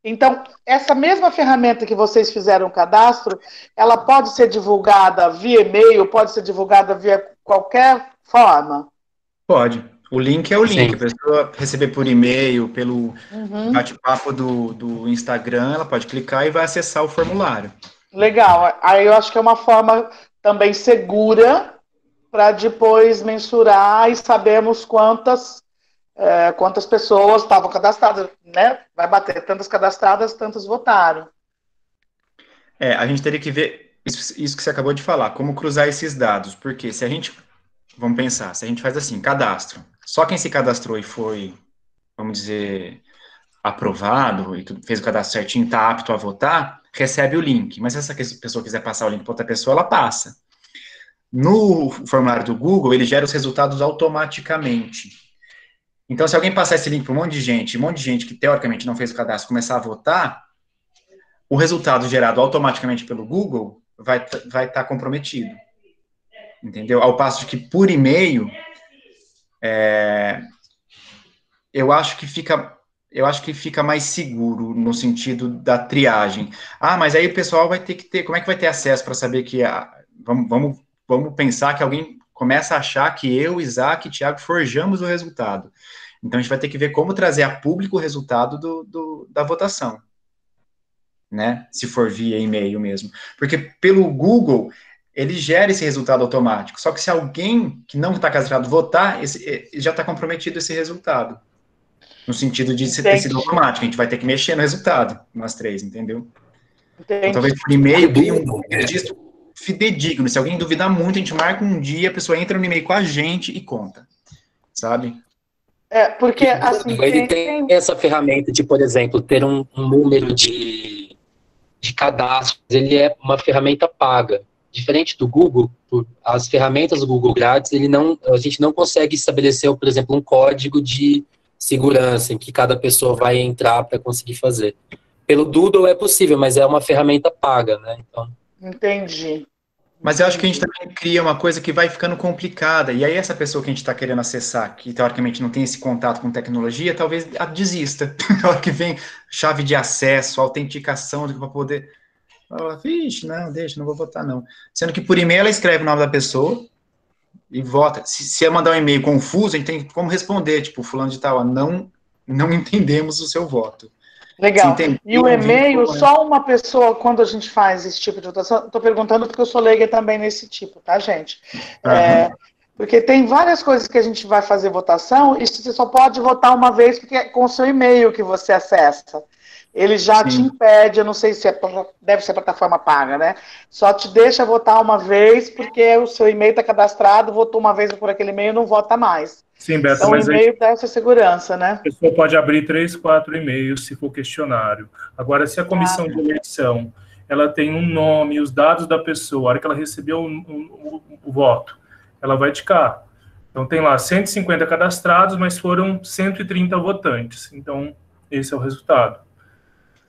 Então, essa mesma ferramenta que vocês fizeram o cadastro, ela pode ser divulgada via e-mail, pode ser divulgada via qualquer forma? Pode. O link é o link. Sim. A pessoa receber por e-mail, pelo bate-papo do Instagram, ela pode clicar e vai acessar o formulário. Legal. Aí eu acho que é uma forma também segura para depois mensurar e sabermos quantas pessoas estavam cadastradas, né? Vai bater tantas cadastradas, tantas votaram. A gente teria que ver isso que você acabou de falar, como cruzar esses dados, porque se a gente, vamos pensar, se a gente faz assim, cadastro, só quem se cadastrou e foi, vamos dizer, aprovado, e fez o cadastro certinho, está apto a votar, recebe o link, mas se essa pessoa quiser passar o link para outra pessoa, ela passa. No formulário do Google, ele gera os resultados automaticamente. Então, se alguém passar esse link para um monte de gente que teoricamente não fez o cadastro começar a votar, o resultado gerado automaticamente pelo Google vai estar comprometido. Entendeu? Ao passo de que por e-mail, eu acho que fica mais seguro no sentido da triagem. Ah, mas aí o pessoal vai ter que ter, como é que vai ter acesso para saber que vamos pensar que alguém começa a achar que eu, Isaac e Thiago forjamos o resultado. Então, a gente vai ter que ver como trazer a público o resultado da votação, né? Se for via e-mail mesmo. Porque pelo Google, ele gera esse resultado automático. Só que se alguém que não está cadastrado votar, já está comprometido esse resultado. No sentido de ter sido automático. A gente vai ter que mexer no resultado, nós três, entendeu? Então, talvez por e-mail crie um registro fidedigno. Se alguém duvidar muito, a gente marca um dia, a pessoa entra no e-mail com a gente e conta. Sabe? Porque, assim... Ele tem essa ferramenta de, por exemplo, ter um número de cadastros. Ele é uma ferramenta paga. Diferente do Google, as ferramentas do Google grátis, a gente não consegue estabelecer, por exemplo, um código de segurança em que cada pessoa vai entrar para conseguir fazer. Pelo Doodle é possível, mas é uma ferramenta paga, né? Então... Entendi. Mas eu acho que a gente também cria uma coisa que vai ficando complicada, e aí essa pessoa que a gente está querendo acessar, que teoricamente não tem esse contato com tecnologia, talvez desista. Na hora que vem chave de acesso, autenticação, para poder... Fala, vixe, não, deixa, não vou votar não. Sendo que por e-mail ela escreve o nome da pessoa e vota. Se eu mandar um e-mail confuso, a gente tem como responder, tipo, fulano de tal, não entendemos o seu voto. Legal. E o e-mail, só uma pessoa, quando a gente faz esse tipo de votação, estou perguntando porque eu sou leiga também nesse tipo, tá, gente? Porque tem várias coisas que a gente vai fazer votação e você só pode votar uma vez porque é com o seu e-mail que você acessa. Ele já te impede, eu não sei se deve ser plataforma paga, né? Só te deixa votar uma vez porque o seu e-mail está cadastrado, votou uma vez por aquele e-mail, não vota mais. Sim, Beto, então, mas o e-mail dá essa segurança, né? A pessoa pode abrir 3, 4 e-mails se for questionário. Agora, se a comissão de eleição ela tem um nome, os dados da pessoa, a hora que ela recebeu o voto, ela vai ticar. Então, tem lá 150 cadastrados, mas foram 130 votantes. Então, esse é o resultado.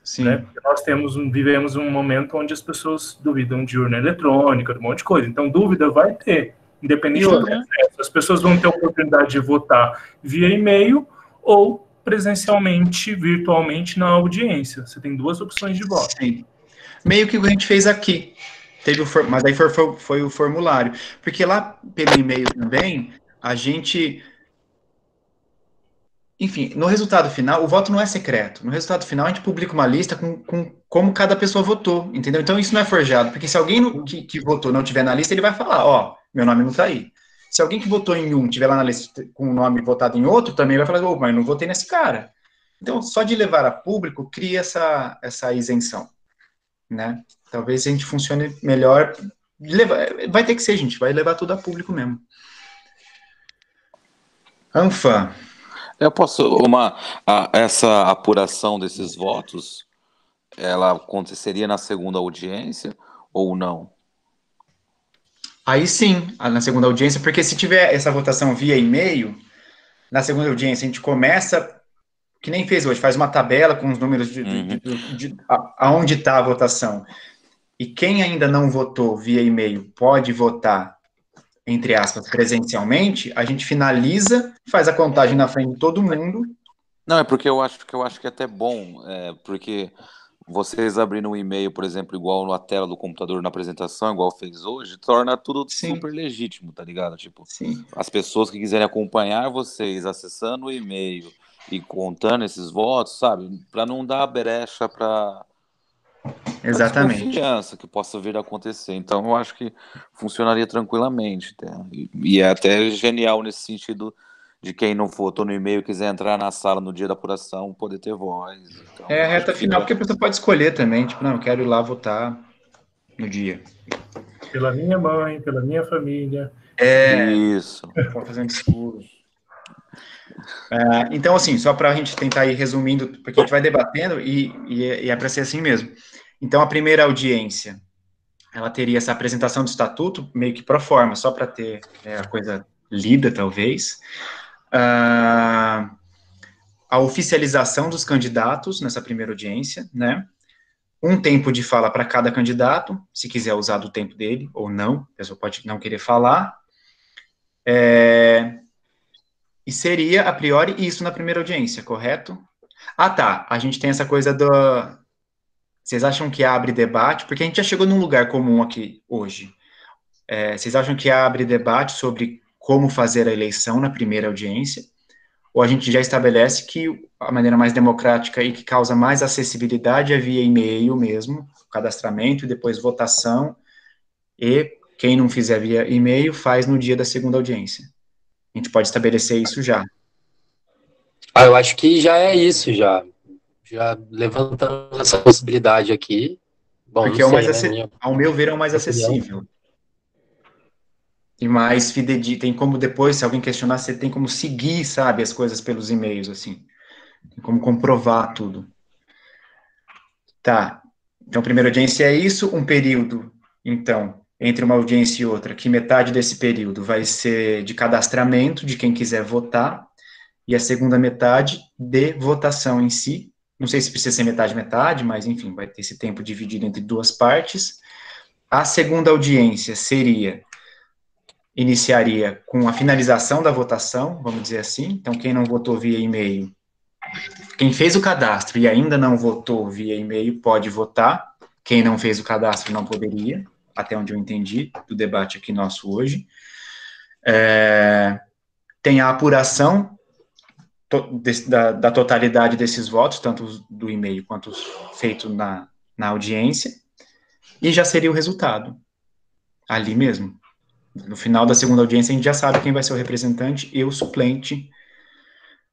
Sim. Né? Porque nós vivemos um momento onde as pessoas duvidam de urna eletrônica, de um monte de coisa. Então, dúvida vai ter. Independente do acesso, as pessoas vão ter a oportunidade de votar via e-mail ou presencialmente, virtualmente, na audiência. Você tem 2 opções de voto. Sim. Meio que o que a gente fez aqui. Mas aí foi o formulário. Porque lá, pelo e-mail também, a gente enfim, no resultado final, o voto não é secreto. No resultado final, a gente publica uma lista com como cada pessoa votou, entendeu? Então, isso não é forjado, porque se alguém que votou não tiver na lista, ele vai falar, ó, meu nome não tá aí. Se alguém que votou em um tiver lá na lista com o nome votado em outro, também vai falar, mas eu não votei nesse cara. Então, só de levar a público, cria essa isenção, né? Talvez a gente funcione melhor. Vai ter que ser, gente, vai levar tudo a público mesmo. Anfã. Eu posso, essa apuração desses votos, ela aconteceria na segunda audiência ou não? Aí sim, na segunda audiência, porque se tiver essa votação via e-mail, na segunda audiência a gente começa, que nem fez hoje, faz uma tabela com os números de aonde está a votação. E quem ainda não votou via e-mail pode votar, entre aspas, presencialmente, a gente finaliza, faz a contagem na frente de todo mundo. Não, é porque eu acho que é até bom, porque vocês abrindo um e-mail, por exemplo, igual na tela do computador na apresentação, igual fez hoje, torna tudo super legítimo, tá ligado? Tipo, as pessoas que quiserem acompanhar vocês acessando o e-mail e contando esses votos, sabe? Para não dar brecha para desconfiança que possa vir a acontecer. Então, eu acho que funcionaria tranquilamente. E é até genial nesse sentido de quem não votou no e-mail quiser entrar na sala no dia da apuração, poder ter voz. Então, a reta final, porque a pessoa pode escolher também, tipo, não, eu quero ir lá votar no dia. Pela minha mãe, pela minha família. Isso. Pode fazer um discurso. Então, assim, só para a gente tentar ir resumindo, porque a gente vai debatendo e é para ser assim mesmo. Então, a primeira audiência, ela teria essa apresentação do estatuto, meio que pro forma, só para ter a coisa lida, talvez. A oficialização dos candidatos nessa primeira audiência, né? Um tempo de fala para cada candidato, se quiser usar do tempo dele ou não, a pessoa pode não querer falar. E seria, a priori, isso na primeira audiência, correto? Tá, a gente tem essa coisa do... Vocês acham que abre debate? Porque a gente já chegou num lugar comum aqui hoje. Vocês acham que abre debate sobre como fazer a eleição na primeira audiência? Ou a gente já estabelece que a maneira mais democrática e que causa mais acessibilidade é via e-mail mesmo, cadastramento e depois votação, e quem não fizer via e-mail faz no dia da segunda audiência. A gente pode estabelecer isso já. Eu acho que já é isso, já levantando essa possibilidade aqui. Bom, porque ao meu ver, é o mais acessível. E mais fidedigno, tem como depois, se alguém questionar, você tem como seguir, sabe, as coisas pelos e-mails, assim. Tem como comprovar tudo. Tá. Então, primeira audiência é isso, um período, então, entre uma audiência e outra, que metade desse período vai ser de cadastramento de quem quiser votar, e a segunda metade de votação em si. Não sei se precisa ser metade, mas, enfim, vai ter esse tempo dividido entre duas partes. A segunda audiência iniciaria com a finalização da votação, vamos dizer assim. Então, quem não votou via e-mail, quem fez o cadastro e ainda não votou via e-mail, pode votar. Quem não fez o cadastro não poderia, até onde eu entendi do debate aqui nosso hoje. Tem a apuração da totalidade desses votos, tanto do e-mail quanto feito na audiência, e já seria o resultado, ali mesmo. No final da segunda audiência, a gente já sabe quem vai ser o representante e o suplente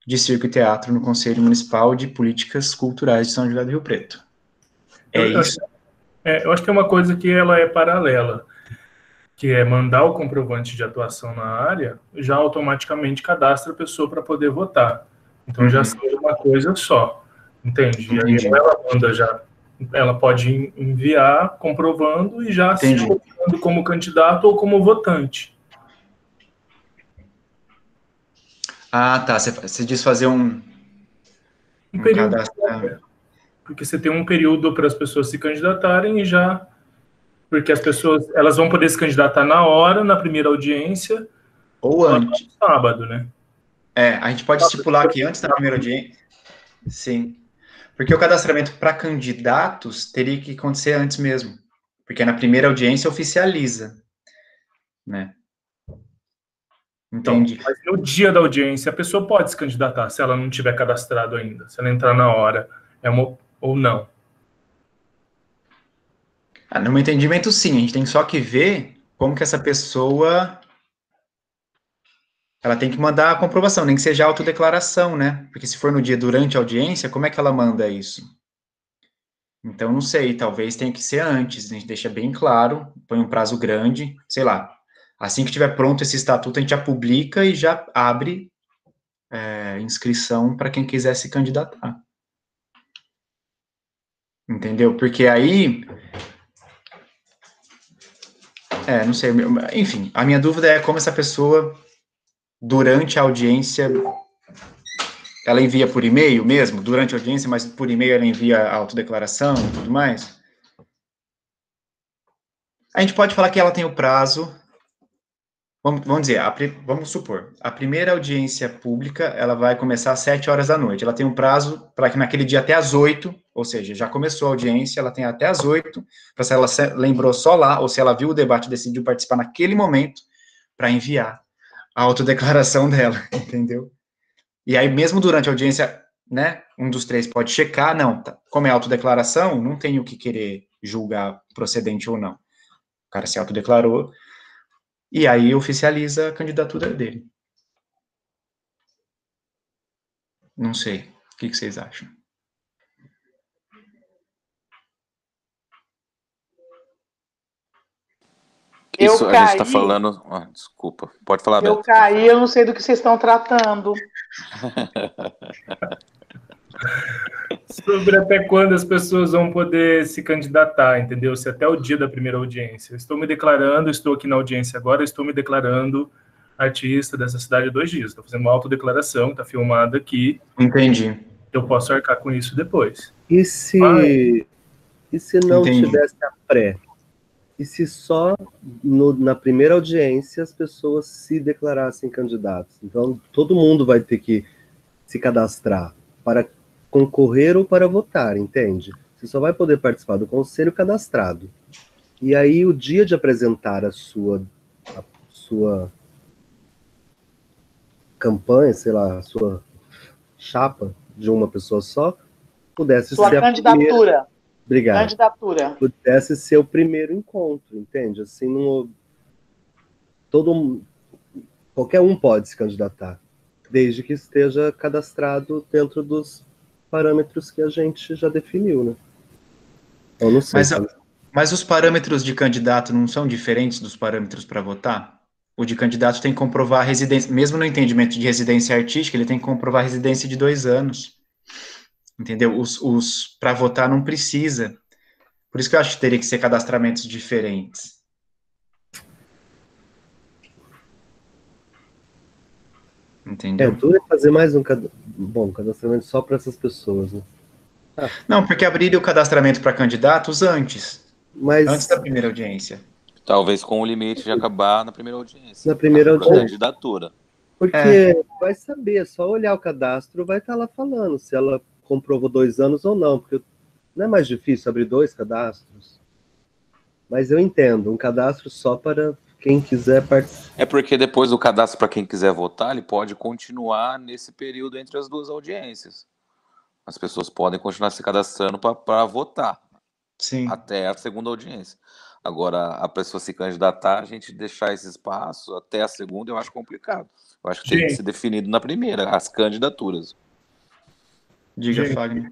de circo e teatro no Conselho Municipal de Políticas Culturais de São José do Rio Preto. Isso? Eu acho que é uma coisa que ela é paralela, que é mandar o comprovante de atuação na área, já automaticamente cadastra a pessoa para poder votar. Então já seria uma coisa só, entende? E aí ela manda ela pode enviar comprovando e já se colocando como candidato ou como votante. Tá, você diz fazer um período, porque você tem um período para as pessoas se candidatarem e já... Porque as pessoas, elas vão poder se candidatar na hora, na primeira audiência, ou antes. No sábado, né? A gente pode estipular que antes da primeira audiência, sim. Porque o cadastramento para candidatos teria que acontecer antes mesmo. Porque na primeira audiência oficializa, né? Entendi. Então, mas no dia da audiência, a pessoa pode se candidatar se ela não tiver cadastrado ainda, se ela entrar na hora, ou não. No meu entendimento, sim. A gente tem só que ver como que essa pessoa... Ela tem que mandar a comprovação, nem que seja autodeclaração, né? Porque se for no dia durante a audiência, como é que ela manda isso? Então, não sei, talvez tenha que ser antes, a gente deixa bem claro, põe um prazo grande, sei lá. Assim que tiver pronto esse estatuto, a gente já publica e já abre inscrição para quem quiser se candidatar. Entendeu? Porque aí... não sei, enfim, a minha dúvida é como essa pessoa, durante a audiência, ela envia por e-mail mesmo, durante a audiência, mas por e-mail ela envia a autodeclaração e tudo mais? A gente pode falar que ela tem o prazo, vamos dizer, vamos supor, a primeira audiência pública, ela vai começar às 7 horas da noite, ela tem um prazo para que naquele dia até às 8, ou seja, já começou a audiência, ela tem até às 8, para se ela lembrou só lá, ou se ela viu o debate e decidiu participar naquele momento, para enviar a autodeclaração dela, entendeu? E aí, mesmo durante a audiência, né, um dos três pode checar, não, como é autodeclaração, não tem o que querer julgar procedente ou não. O cara se autodeclarou, e aí oficializa a candidatura dele. Não sei. O que vocês acham? Isso a gente está falando... desculpa, pode falar, Beto. Eu caí, eu não sei do que vocês estão tratando. Sobre até quando as pessoas vão poder se candidatar, entendeu? Se até o dia da primeira audiência. Eu estou me declarando, estou aqui na audiência agora, estou me declarando artista dessa cidade há 2 dias. Estou fazendo uma autodeclaração, está filmada aqui. Entendi. Eu posso arcar com isso depois. E se não tivesse a pré? E se só na primeira audiência as pessoas se declarassem candidatos? Então, todo mundo vai ter que se cadastrar para concorrer ou para votar, entende? Você só vai poder participar do conselho cadastrado. E aí, o dia de apresentar a sua campanha, sei lá, a sua chapa de uma pessoa só, pudesse sua ser candidatura. A primeira... Obrigado. Candidatura. Pudesse ser o primeiro encontro, entende? Assim, qualquer um pode se candidatar, desde que esteja cadastrado dentro dos parâmetros que a gente já definiu, né? Eu não sei. Mas os parâmetros de candidato não são diferentes dos parâmetros para votar? O de candidato tem que comprovar a residência, mesmo no entendimento de residência artística, ele tem que comprovar a residência de 2 anos. Entendeu? Para votar não precisa. Por isso que eu acho que teria que ser cadastramentos diferentes. Entendeu? Duro é fazer mais um cadastramento só para essas pessoas, né? Não, porque abriria o cadastramento para candidatos antes da primeira audiência. Talvez com o limite de acabar na primeira audiência. Na primeira audiência. Candidatura. Porque vai saber, só olhar o cadastro, vai estar lá falando se ela comprovou 2 anos ou não, porque não é mais difícil abrir 2 cadastros. Mas eu entendo, um cadastro só para quem quiser participar. É porque depois do cadastro para quem quiser votar, ele pode continuar nesse período entre as 2 audiências. As pessoas podem continuar se cadastrando para votar. Sim. Até a segunda audiência. Agora, a pessoa se candidatar, a gente deixar esse espaço até a segunda, eu acho complicado. Eu acho que tem que ser definido na primeira, as candidaturas. Diga, Fagner.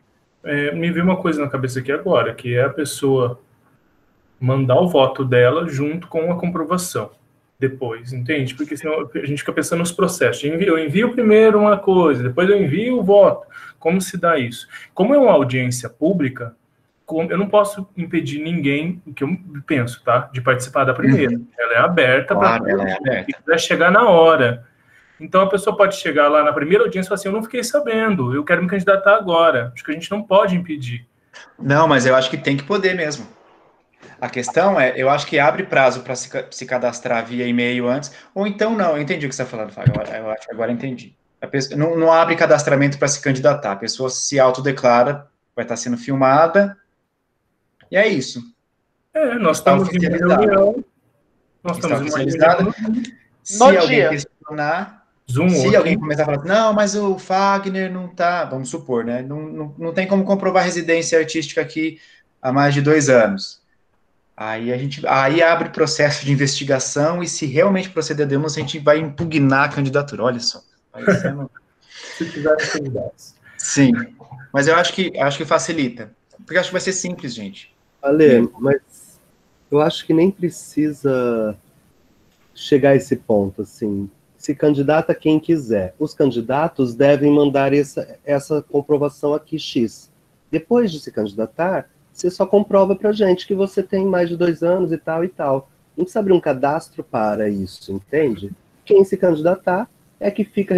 Me veio uma coisa na cabeça aqui agora, que é a pessoa mandar o voto dela junto com a comprovação depois, entende? Porque senão a gente fica pensando nos processos. Eu envio primeiro uma coisa, depois eu envio o voto. Como se dá isso? Como é uma audiência pública, eu não posso impedir ninguém, o que eu penso, tá? De participar da primeira. Ela é aberta para quem quiser chegar na hora. Então, a pessoa pode chegar lá na primeira audiência e falar assim, eu não fiquei sabendo, eu quero me candidatar agora. Acho que a gente não pode impedir. Não, mas eu acho que tem que poder mesmo. A questão é, eu acho que abre prazo para se cadastrar via e-mail antes, ou então não, eu entendi o que você está falando, Fábio, eu acho que agora entendi. A pessoa, não abre cadastramento para se candidatar, a pessoa se autodeclara, vai estar sendo filmada, e é isso. Nós estamos em uma reunião, Se alguém questionar, Zoom, se outro. alguém começar a falar, não, mas o Fagner não tá, vamos supor, né? Não tem como comprovar residência artística aqui há mais de 2 anos. Aí abre processo de investigação e se realmente proceder a denúncia, a gente vai impugnar a candidatura. Olha só, parecendo... Se tiverem candidatos. Sim, mas eu acho que facilita, porque acho que vai ser simples, gente. Ale, mas eu acho que nem precisa chegar a esse ponto, assim. Se candidata quem quiser. Os candidatos devem mandar essa comprovação aqui, X. Depois de se candidatar, você só comprova pra gente que você tem mais de 2 anos e tal e tal. Não precisa abrir um cadastro para isso, entende? Quem se candidatar é que fica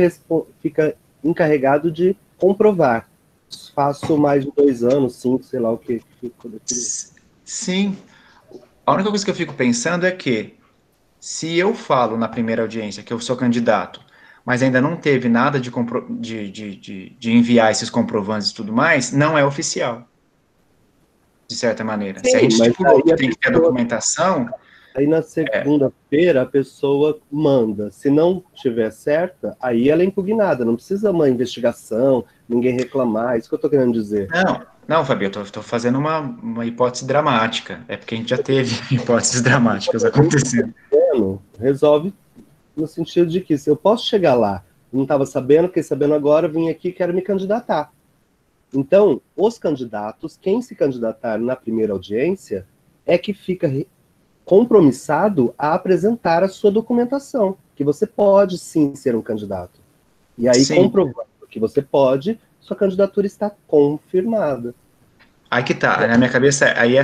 encarregado de comprovar. Faço mais de 2 anos, 5, sei lá o que. Sim. A única coisa que eu fico pensando é que, se eu falo na primeira audiência que eu sou candidato, mas ainda não teve nada de enviar esses comprovantes e tudo mais, não é oficial, de certa maneira. Sim, se a gente mas estipulou que aí tem que ter a documentação... Aí na segunda-feira a pessoa manda. Se não tiver certa, aí ela é impugnada. Não precisa uma investigação, ninguém reclamar. Isso que eu tô querendo dizer. Não, Fabio, eu tô fazendo uma hipótese dramática. É porque a gente já teve hipóteses dramáticas acontecendo. Resolve no sentido de que se eu posso chegar lá, não estava sabendo, fiquei sabendo agora, vim aqui, quero me candidatar. Então, os candidatos, quem se candidatar na primeira audiência, é que fica compromissado a apresentar a sua documentação, que você pode sim ser um candidato. E aí, comprovando que você pode, sua candidatura está confirmada. Aí que tá, na minha cabeça, aí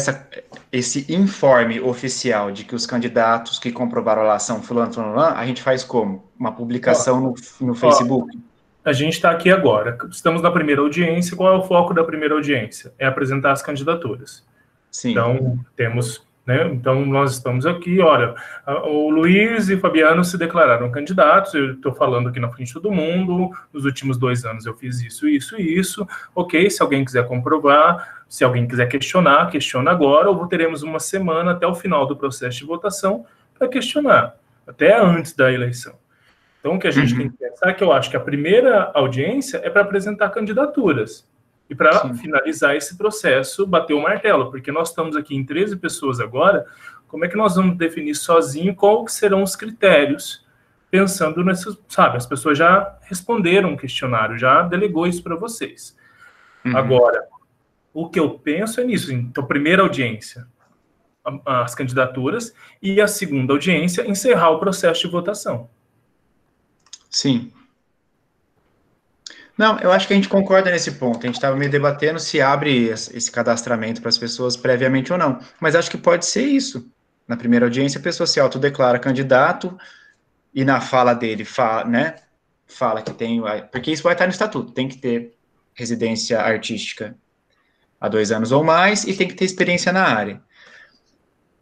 esse informe oficial de que os candidatos que comprovaram lá são fulano, a gente faz como? Uma publicação no Facebook? A gente está aqui agora, estamos na primeira audiência. Qual é o foco da primeira audiência? É apresentar as candidaturas. Sim. Então, temos... Então, nós estamos aqui, olha, o Luiz e o Fabiano se declararam candidatos, eu estou falando aqui na frente de todo mundo, nos últimos 2 anos eu fiz isso, isso e isso, ok, se alguém quiser comprovar, se alguém quiser questionar, questiona agora, ou teremos uma semana até o final do processo de votação para questionar, até antes da eleição. Então, o que a gente tem que pensar é que eu acho que a primeira audiência é para apresentar candidaturas. E para finalizar esse processo, bater o martelo, porque nós estamos aqui em 13 pessoas agora, como é que nós vamos definir sozinho quais serão os critérios, pensando nesses, sabe, as pessoas já responderam o questionário, já delegou isso para vocês. Agora, o que eu penso é nisso, então, primeira audiência, as candidaturas, e a segunda audiência, encerrar o processo de votação. Sim. Não, eu acho que a gente concorda nesse ponto. A gente estava meio debatendo se abre esse cadastramento para as pessoas previamente ou não. Mas acho que pode ser isso. Na primeira audiência, a pessoa se autodeclara candidato e na fala dele fala que tem... Porque isso vai estar no estatuto. Tem que ter residência artística há 2 anos ou mais e tem que ter experiência na área.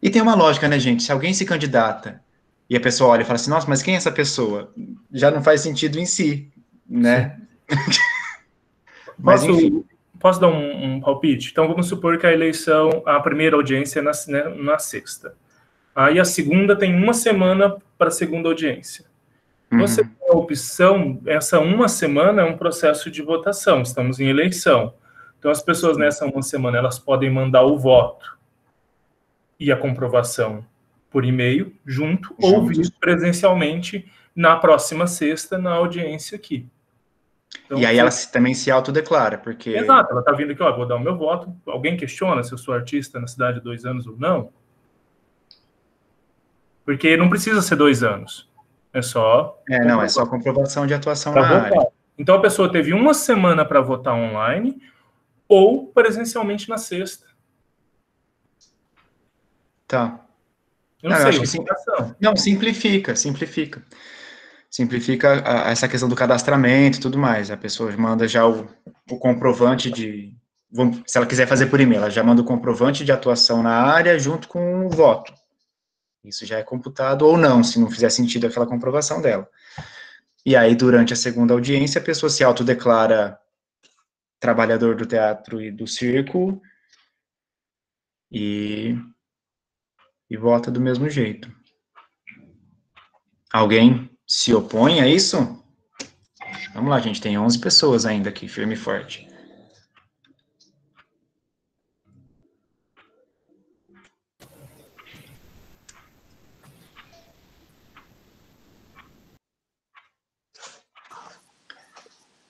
E tem uma lógica, né, gente? Se alguém se candidata e a pessoa olha e fala assim, nossa, mas quem é essa pessoa? Já não faz sentido em si, né? Mas, enfim. Posso dar um palpite? Então, vamos supor que a primeira audiência é na sexta. Aí a segunda tem 1 semana para a segunda audiência. Você tem a opção, essa 1 semana é um processo de votação, estamos em eleição. Então, as pessoas nessa 1 semana, elas podem mandar o voto e a comprovação por e-mail, junto. Ou vir presencialmente na próxima sexta, na audiência aqui. Então, e aí ela também se autodeclara, porque... Exato, ela está vindo aqui, ó, vou dar o meu voto. Alguém questiona se eu sou artista na cidade há 2 anos ou não? Porque não precisa ser 2 anos. É só... é só comprovação de atuação na área. Então, a pessoa teve 1 semana para votar online ou presencialmente na sexta. Tá. Eu sei, acho que simplifica. Simplifica essa questão do cadastramento e tudo mais. A pessoa manda já o comprovante de... Se ela quiser fazer por e-mail, ela já manda o comprovante de atuação na área junto com o voto. Isso já é computado ou não, se não fizer sentido aquela comprovação dela. E aí, durante a segunda audiência, a pessoa se autodeclara trabalhador do teatro e do circo e vota do mesmo jeito. Alguém se opõe a isso? Vamos lá, gente, tem 11 pessoas ainda aqui, firme e forte.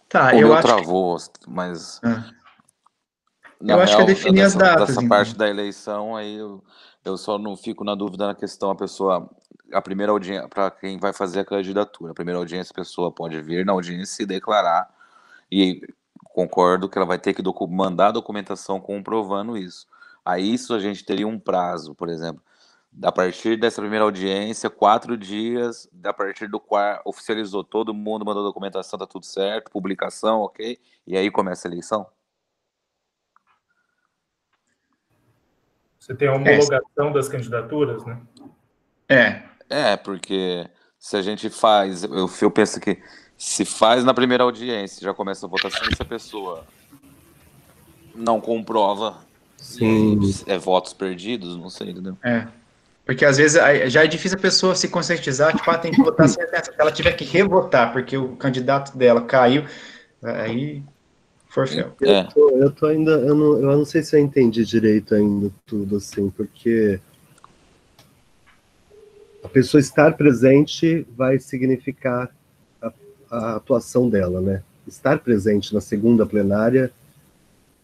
Tá, O eu meu acho travou, mas na eu acho que é real, definir as datas, dessa então. parte da eleição, aí eu só não fico na dúvida na questão, a primeira audiência, para quem vai fazer a candidatura, a primeira audiência, a pessoa pode vir na audiência e declarar, e concordo que ela vai ter que mandar a documentação comprovando isso. Aí isso a gente teria um prazo, por exemplo, a partir dessa primeira audiência, 4 dias, a partir do qual oficializou todo mundo, mandou a documentação, tá tudo certo, publicação, ok, e aí começa a eleição? Você tem a homologação das candidaturas, né? Porque se a gente faz, eu penso que se faz na primeira audiência, já começa a votação, e se a pessoa não comprova, Sim. é votos perdidos, não sei, entendeu? Porque às vezes já é difícil a pessoa se conscientizar, tipo, tem que votar se ela tiver que revotar, porque o candidato dela caiu, aí forféu. Eu tô ainda, eu não sei se eu entendi direito ainda tudo, assim, porque a pessoa estar presente vai significar a atuação dela, né? Estar presente na segunda plenária,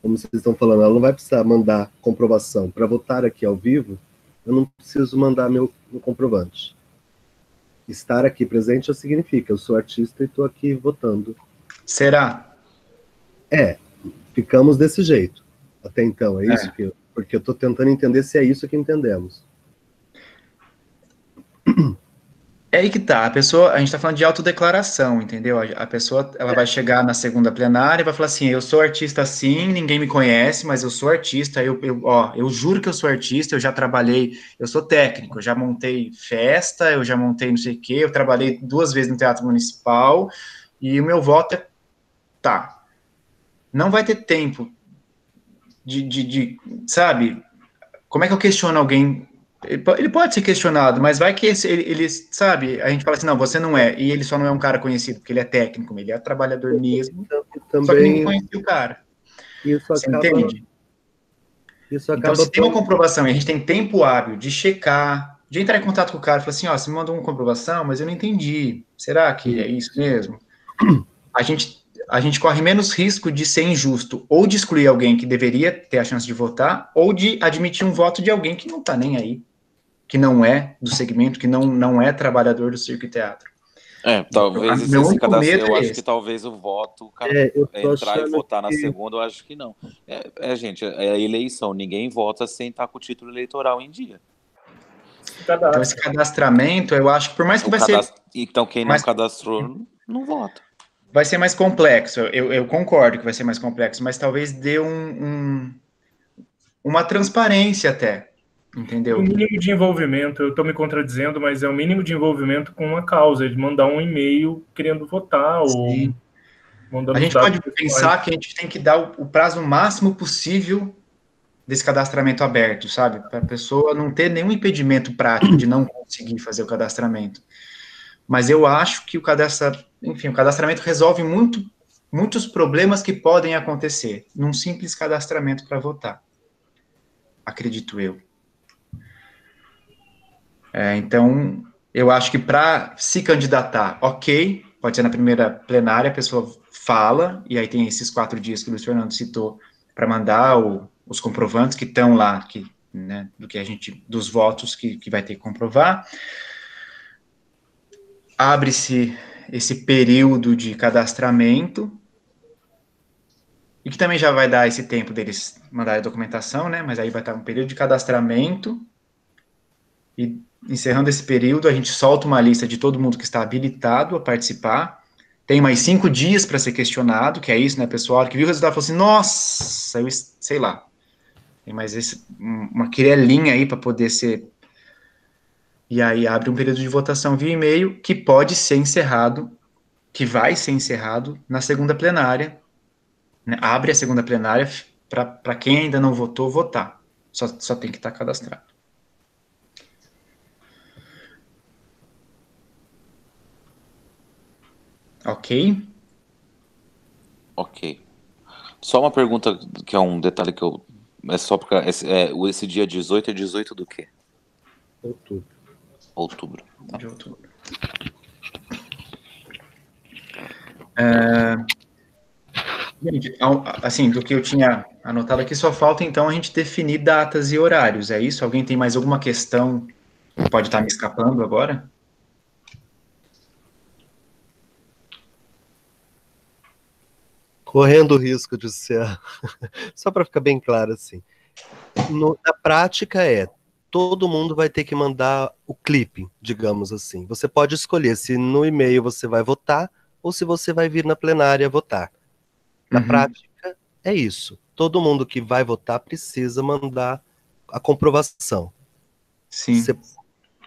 como vocês estão falando, ela não vai precisar mandar comprovação. Para votar aqui ao vivo, eu não preciso mandar meu comprovante. Estar aqui presente significa, eu sou artista e estou aqui votando. Será? Ficamos desse jeito. Até então, é isso que porque eu estou tentando entender se é isso que entendemos. É aí que tá, a gente tá falando de autodeclaração, entendeu? A pessoa, ela vai chegar na segunda plenária e vai falar assim, eu sou artista sim, ninguém me conhece, mas eu sou artista, eu juro que eu sou artista, eu já trabalhei, eu sou técnico, eu já montei festa, eu já montei não sei o quê, eu trabalhei 2 vezes no Teatro Municipal, e o meu voto tá. Não vai ter tempo sabe, como é que eu questiono alguém? Ele pode ser questionado, mas vai que ele, sabe, a gente fala assim, não, você não é, e ele só não é um cara conhecido, porque ele é técnico, ele é trabalhador mesmo, também, só que ninguém conhecia o cara. Você entende? Então, se tem uma comprovação e a gente tem tempo hábil de checar, de entrar em contato com o cara e falar assim, você mandou uma comprovação, mas eu não entendi, será que é isso mesmo? A gente corre menos risco de ser injusto, ou de excluir alguém que deveria ter a chance de votar, ou de admitir um voto de alguém que não tá nem aí, que não é do segmento, que não é trabalhador do circo e teatro. Talvez Meu único medo eu é acho esse. que talvez o voto, o cara entrar e votar na segunda, eu acho que não. Gente, é a eleição, ninguém vota sem estar com o título eleitoral em dia. Então, esse cadastramento, eu acho que por mais que vai ser... Então, quem não cadastrou, não vota. Vai ser mais complexo, eu concordo que vai ser mais complexo, mas talvez dê uma transparência até, entendeu? O mínimo de envolvimento, eu estou me contradizendo, mas é o mínimo de envolvimento com uma causa, de mandar um e-mail querendo votar, ou mandando a gente pode pensar que a gente tem que dar o prazo máximo possível desse cadastramento aberto, sabe? Para a pessoa não ter nenhum impedimento prático de não conseguir fazer o cadastramento. Mas eu acho que o cadastramento resolve muitos problemas que podem acontecer num simples cadastramento para votar. Acredito eu. Então, eu acho que para se candidatar, ok, pode ser na primeira plenária, a pessoa fala, e aí tem esses 4 dias que o Luiz Fernando citou para mandar os comprovantes que estão lá, né, dos votos que vai ter que comprovar. Abre-se esse período de cadastramento, e que também já vai dar esse tempo deles mandarem a documentação, né, mas aí vai estar um período de cadastramento, e encerrando esse período, a gente solta uma lista de todo mundo que está habilitado a participar, tem mais 5 dias para ser questionado, que é isso, né, pessoal, que viu o resultado falou assim, nossa, eu sei lá, tem mais uma querelinha aí para poder ser... E aí abre um período de votação via e-mail, que pode ser encerrado, que vai ser encerrado na segunda plenária, né? Abre a segunda plenária para quem ainda não votou, votar. Só tem que estar cadastrado. Ok? Ok. Só uma pergunta, que é um detalhe que eu... É só porque esse dia 18 é 18 do quê? Outubro. Outubro. Tá. De outubro. Gente, assim, do que eu tinha anotado aqui, só falta, então, a gente definir datas e horários, é isso? Alguém tem mais alguma questão que pode estar me escapando agora? Correndo o risco de ser... Só para ficar bem claro, assim. Na prática todo mundo vai ter que mandar o clipe, digamos assim. Você pode escolher se no e-mail você vai votar ou se você vai vir na plenária votar. Na prática, é isso. Todo mundo que vai votar precisa mandar a comprovação. Sim.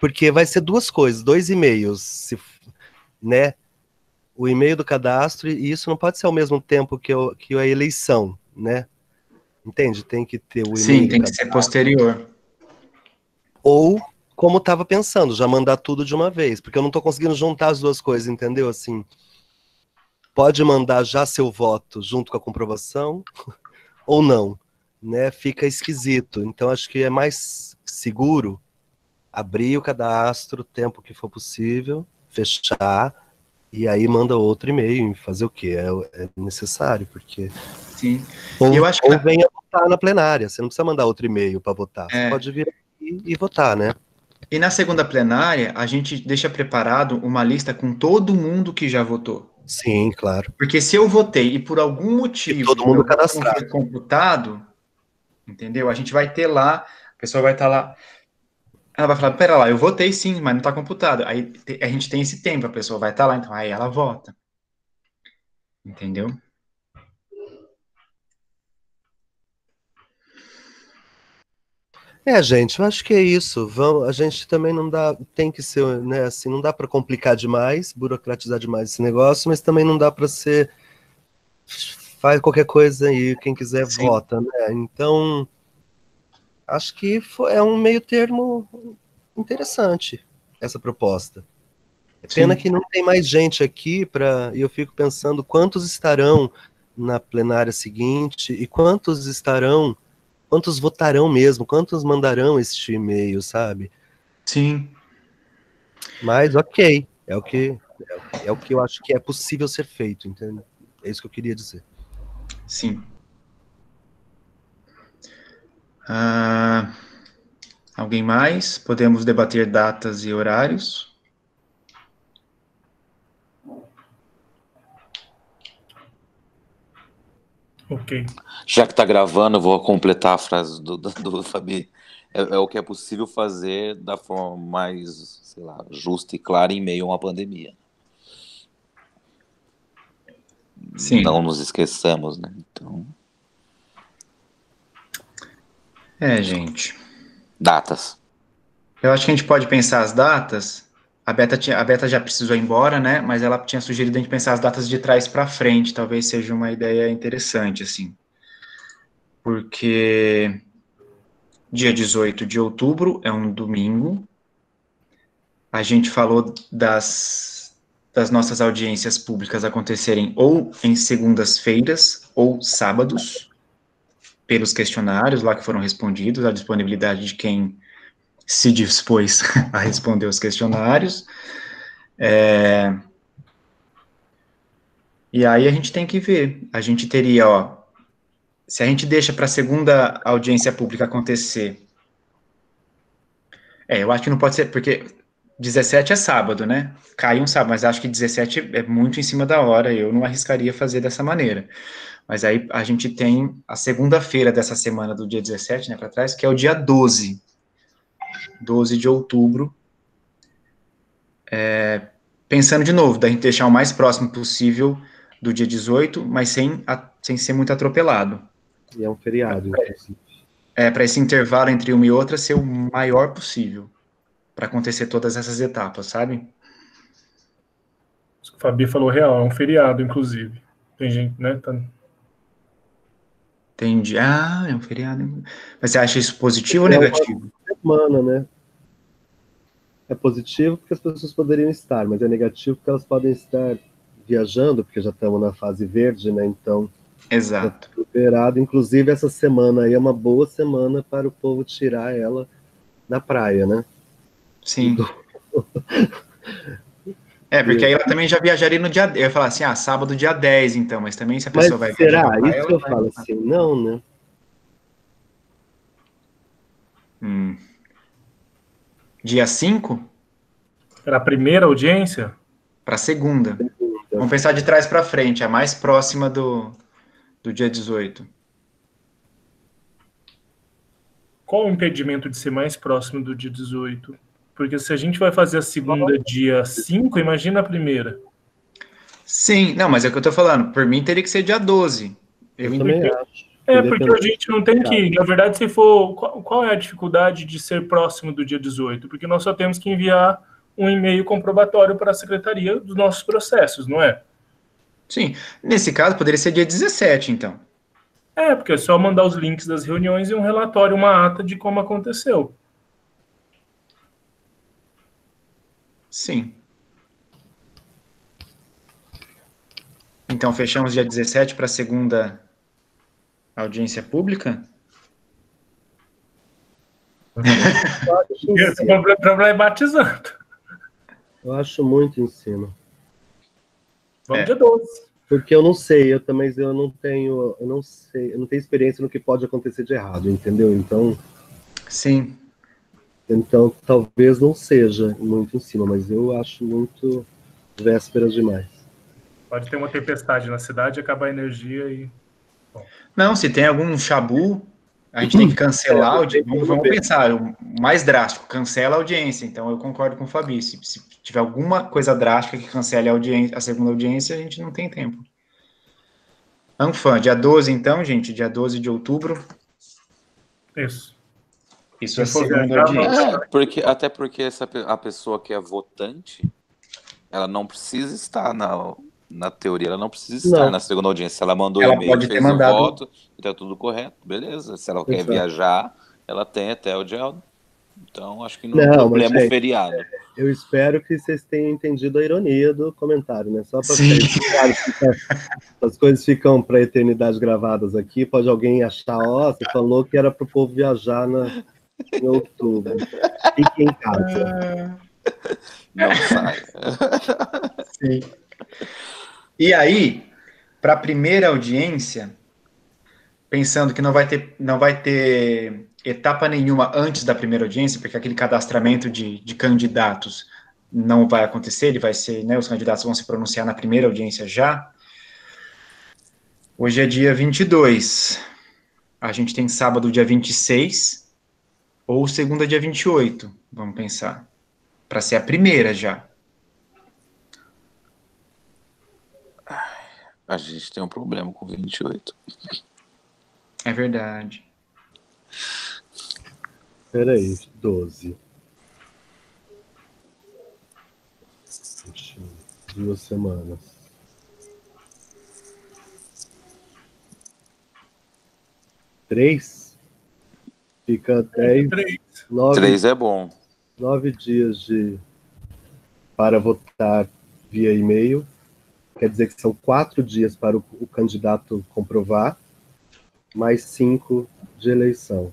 Porque vai ser duas coisas, 2 e-mails, né? O e-mail do cadastro, e isso não pode ser ao mesmo tempo que a eleição, né? Entende? Tem que ter o e-mail Sim, do tem que cadastro. ser posterior. Ou, como eu estava pensando, já mandar tudo de uma vez, porque eu não estou conseguindo juntar as duas coisas, entendeu? Assim, pode mandar já seu voto junto com a comprovação, ou não, né? Fica esquisito. Então, acho que é mais seguro abrir o cadastro o tempo que for possível, fechar, e aí manda outro e-mail, fazer o quê? É necessário, porque... Sim. Ou, eu acho que ou venha votar na plenária, você não precisa mandar outro e-mail para votar, você É. pode vir aqui e votar, né? E na segunda plenária, a gente deixa preparado uma lista com todo mundo que já votou. Sim, claro. Porque se eu votei e por algum motivo todo mundo meu voto não cadastrado. foi computado, entendeu? A gente vai ter lá, a pessoa vai estar lá, ela vai falar, pera lá, eu votei sim, mas não está computado. Aí a gente tem esse tempo, a pessoa vai estar lá, então aí ela vota. Entendeu? Gente, eu acho que é isso. A gente também não dá, tem que ser, né, assim, não dá para complicar demais, burocratizar demais esse negócio, mas também não dá para ser faz qualquer coisa aí, quem quiser Sim. vota, né? Então, acho que é um meio termo interessante essa proposta. É pena Sim. que não tem mais gente aqui e eu fico pensando quantos estarão na plenária seguinte e quantos votarão mesmo, quantos mandarão este e-mail, sabe? Sim. Mas ok, é o que eu acho que é possível ser feito, entende? É isso que eu queria dizer. Sim. Alguém mais? Podemos debater datas e horários? Ok. Já que tá gravando, eu vou completar a frase do Fabi. É o que é possível fazer da forma mais, sei lá, justa e clara em meio a uma pandemia. Sim. Não nos esqueçamos, né? Então... gente. Datas. Eu acho que a gente pode pensar as datas. A Beta já precisou ir embora, né? Mas ela tinha sugerido a gente pensar as datas de trás para frente. Talvez seja uma ideia interessante, assim. Porque dia 18 de outubro é um domingo. A gente falou das nossas audiências públicas acontecerem ou em segundas-feiras ou sábados, pelos questionários lá que foram respondidos, a disponibilidade de quem se dispôs a responder os questionários. E aí a gente tem que ver. A gente teria, se a gente deixa para a segunda audiência pública acontecer. Eu acho que não pode ser, porque 17 é sábado, né? Cai um sábado, mas acho que 17 é muito em cima da hora, eu não arriscaria fazer dessa maneira. Mas aí a gente tem a segunda-feira dessa semana, do dia 17, né, para trás, que é o dia 12 de outubro. Pensando de novo, da gente deixar o mais próximo possível do dia 18, mas sem ser muito atropelado. E é um feriado, inclusive. Para esse intervalo entre uma e outra ser o maior possível, para acontecer todas essas etapas, sabe? O Fabi falou real, é um feriado, inclusive. Tem gente, né? Entendi. É um feriado. Mas você acha isso positivo ou negativo? Semana, né? É positivo porque as pessoas poderiam estar, mas é negativo porque elas podem estar viajando, porque já estamos na fase verde, né? Então, Exato. tá liberado. Inclusive, essa semana aí é uma boa semana para o povo tirar ela na praia, né? Sim. Porque aí ela também já viajaria no dia... Eu ia falar assim, sábado, dia 10, então. Mas também se a pessoa vai viajar pra praia, isso que eu falo assim, não, né? Dia 5? Para a primeira audiência? Para a segunda. Vamos pensar de trás para frente, a mais próxima do dia 18. Qual o impedimento de ser mais próximo do dia 18? Porque se a gente vai fazer a segunda dia 5, imagina a primeira. Sim, não, mas é o que eu tô falando. Por mim, teria que ser dia 12. Eu também acho. Porque a gente não tem que... Na verdade, se for... Qual é a dificuldade de ser próximo do dia 18? Porque nós só temos que enviar um e-mail comprobatório para a secretaria dos nossos processos, não é? Sim. Nesse caso, poderia ser dia 17, então. Porque é só mandar os links das reuniões e um relatório, uma ata de como aconteceu. Sim. Então, fechamos dia 17 para a segunda audiência pública? Problematizando. Eu acho muito em cima. Vamos dia 12. Porque eu não sei, eu não tenho experiência no que pode acontecer de errado, entendeu? Então... Sim. Então, talvez não seja muito em cima, mas eu acho muito vésperas demais. Pode ter uma tempestade na cidade, acabar a energia e... Bom. Não, se tem algum chabu, a gente tem que cancelar. Vamos pensar, o mais drástico, cancela a audiência. Então, eu concordo com o Fabi. Se tiver alguma coisa drástica que cancele a segunda audiência, a gente não tem tempo. Anfã, dia 12, então, gente, dia 12 de outubro. Isso é a segunda audiência. Até porque a pessoa que é votante, ela não precisa estar na teoria, ela não precisa estar na segunda audiência. Ela mandou e-mail, fez o voto, está tudo correto, beleza. Se ela quer viajar, ela tem até o dia. Então, acho que não tem problema o feriado. Eu espero que vocês tenham entendido a ironia do comentário, né? Só para ficar claro, as coisas ficam para a eternidade gravadas aqui. Pode alguém achar, você falou que era para o povo viajar em outubro. Fique em casa. Não sai. Sim. E aí, para a primeira audiência, pensando que não vai ter etapa nenhuma antes da primeira audiência, porque aquele cadastramento de candidatos não vai acontecer, ele vai ser, os candidatos vão se pronunciar na primeira audiência já. Hoje é dia 22. A gente tem sábado, dia 26, ou segunda, dia 28, vamos pensar, para ser a primeira já. A gente tem um problema com 28. É verdade. Peraí, 12. 2 semanas. 3? Fica 10. 3 é bom. 9 dias para votar via e-mail. Quer dizer que são 4 dias para o candidato comprovar, mais 5 de eleição,